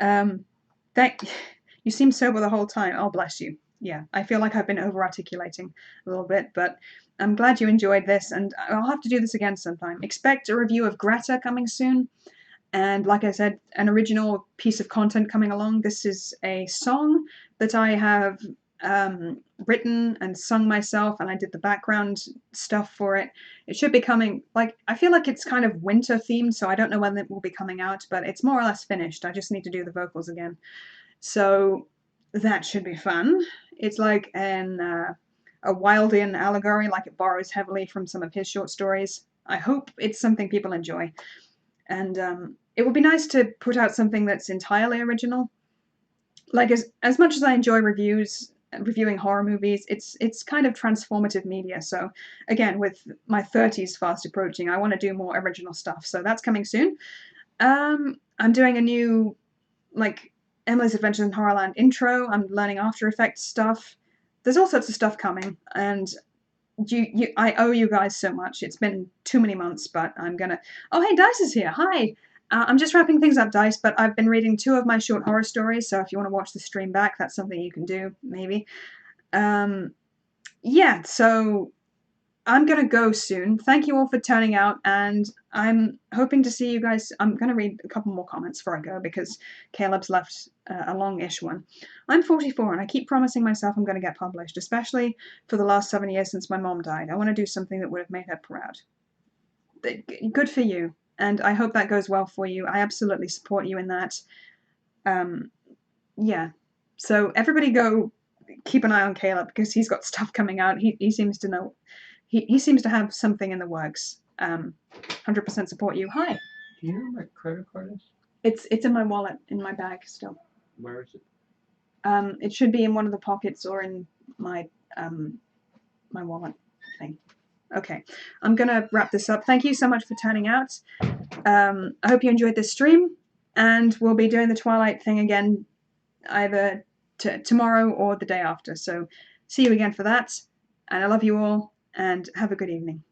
You seem sober the whole time. Oh, bless you. Yeah, I feel like I've been over-articulating a little bit, but I'm glad you enjoyed this, and I'll have to do this again sometime. Expect a review of Greta coming soon, and like I said, an original piece of content coming along. This is a song that I have written and sung myself, and I did the background stuff for it. It should be coming, I feel like it's kind of winter themed, so I don't know when it will be coming out, but it's more or less finished. I just need to do the vocals again. So that should be fun. It's like a Wildian allegory, like it borrows heavily from some of his short stories. I hope it's something people enjoy. And it would be nice to put out something that's entirely original. Like, as much as I enjoy reviewing horror movies, it's kind of transformative media. So again, with my 30s fast approaching, I want to do more original stuff. So that's coming soon. I'm doing a new, Emily's Adventures in Horrorland intro. I'm learning After Effects stuff. There's all sorts of stuff coming, and I owe you guys so much. It's been too many months, but I'm gonna. Oh, hey, Dice is here. Hi. I'm just wrapping things up, Dice, but I've been reading 2 of my short horror stories, so if you want to watch the stream back, that's something you can do, maybe. Yeah, so I'm going to go soon. Thank you all for turning out, and I'm hoping to see you guys. I'm going to read a couple more comments before I go, because Caleb's left a long-ish one. I'm 44, and I keep promising myself I'm going to get published, especially for the last 7 years since my mom died. I want to do something that would have made her proud. Good for you. And I hope that goes well for you. I absolutely support you in that. Yeah. So everybody go keep an eye on Caleb, because he's got stuff coming out. He seems to know. He seems to have something in the works. 100% support you. Hi. Do you know where my credit card is? It's in my wallet, in my bag still. Where is it? It should be in one of the pockets or in my my wallet thing. Okay, I'm gonna wrap this up. Thank you so much for turning out. I hope you enjoyed this stream, and we'll be doing the Twilight thing again either tomorrow or the day after. So see you again for that, and I love you all, and have a good evening.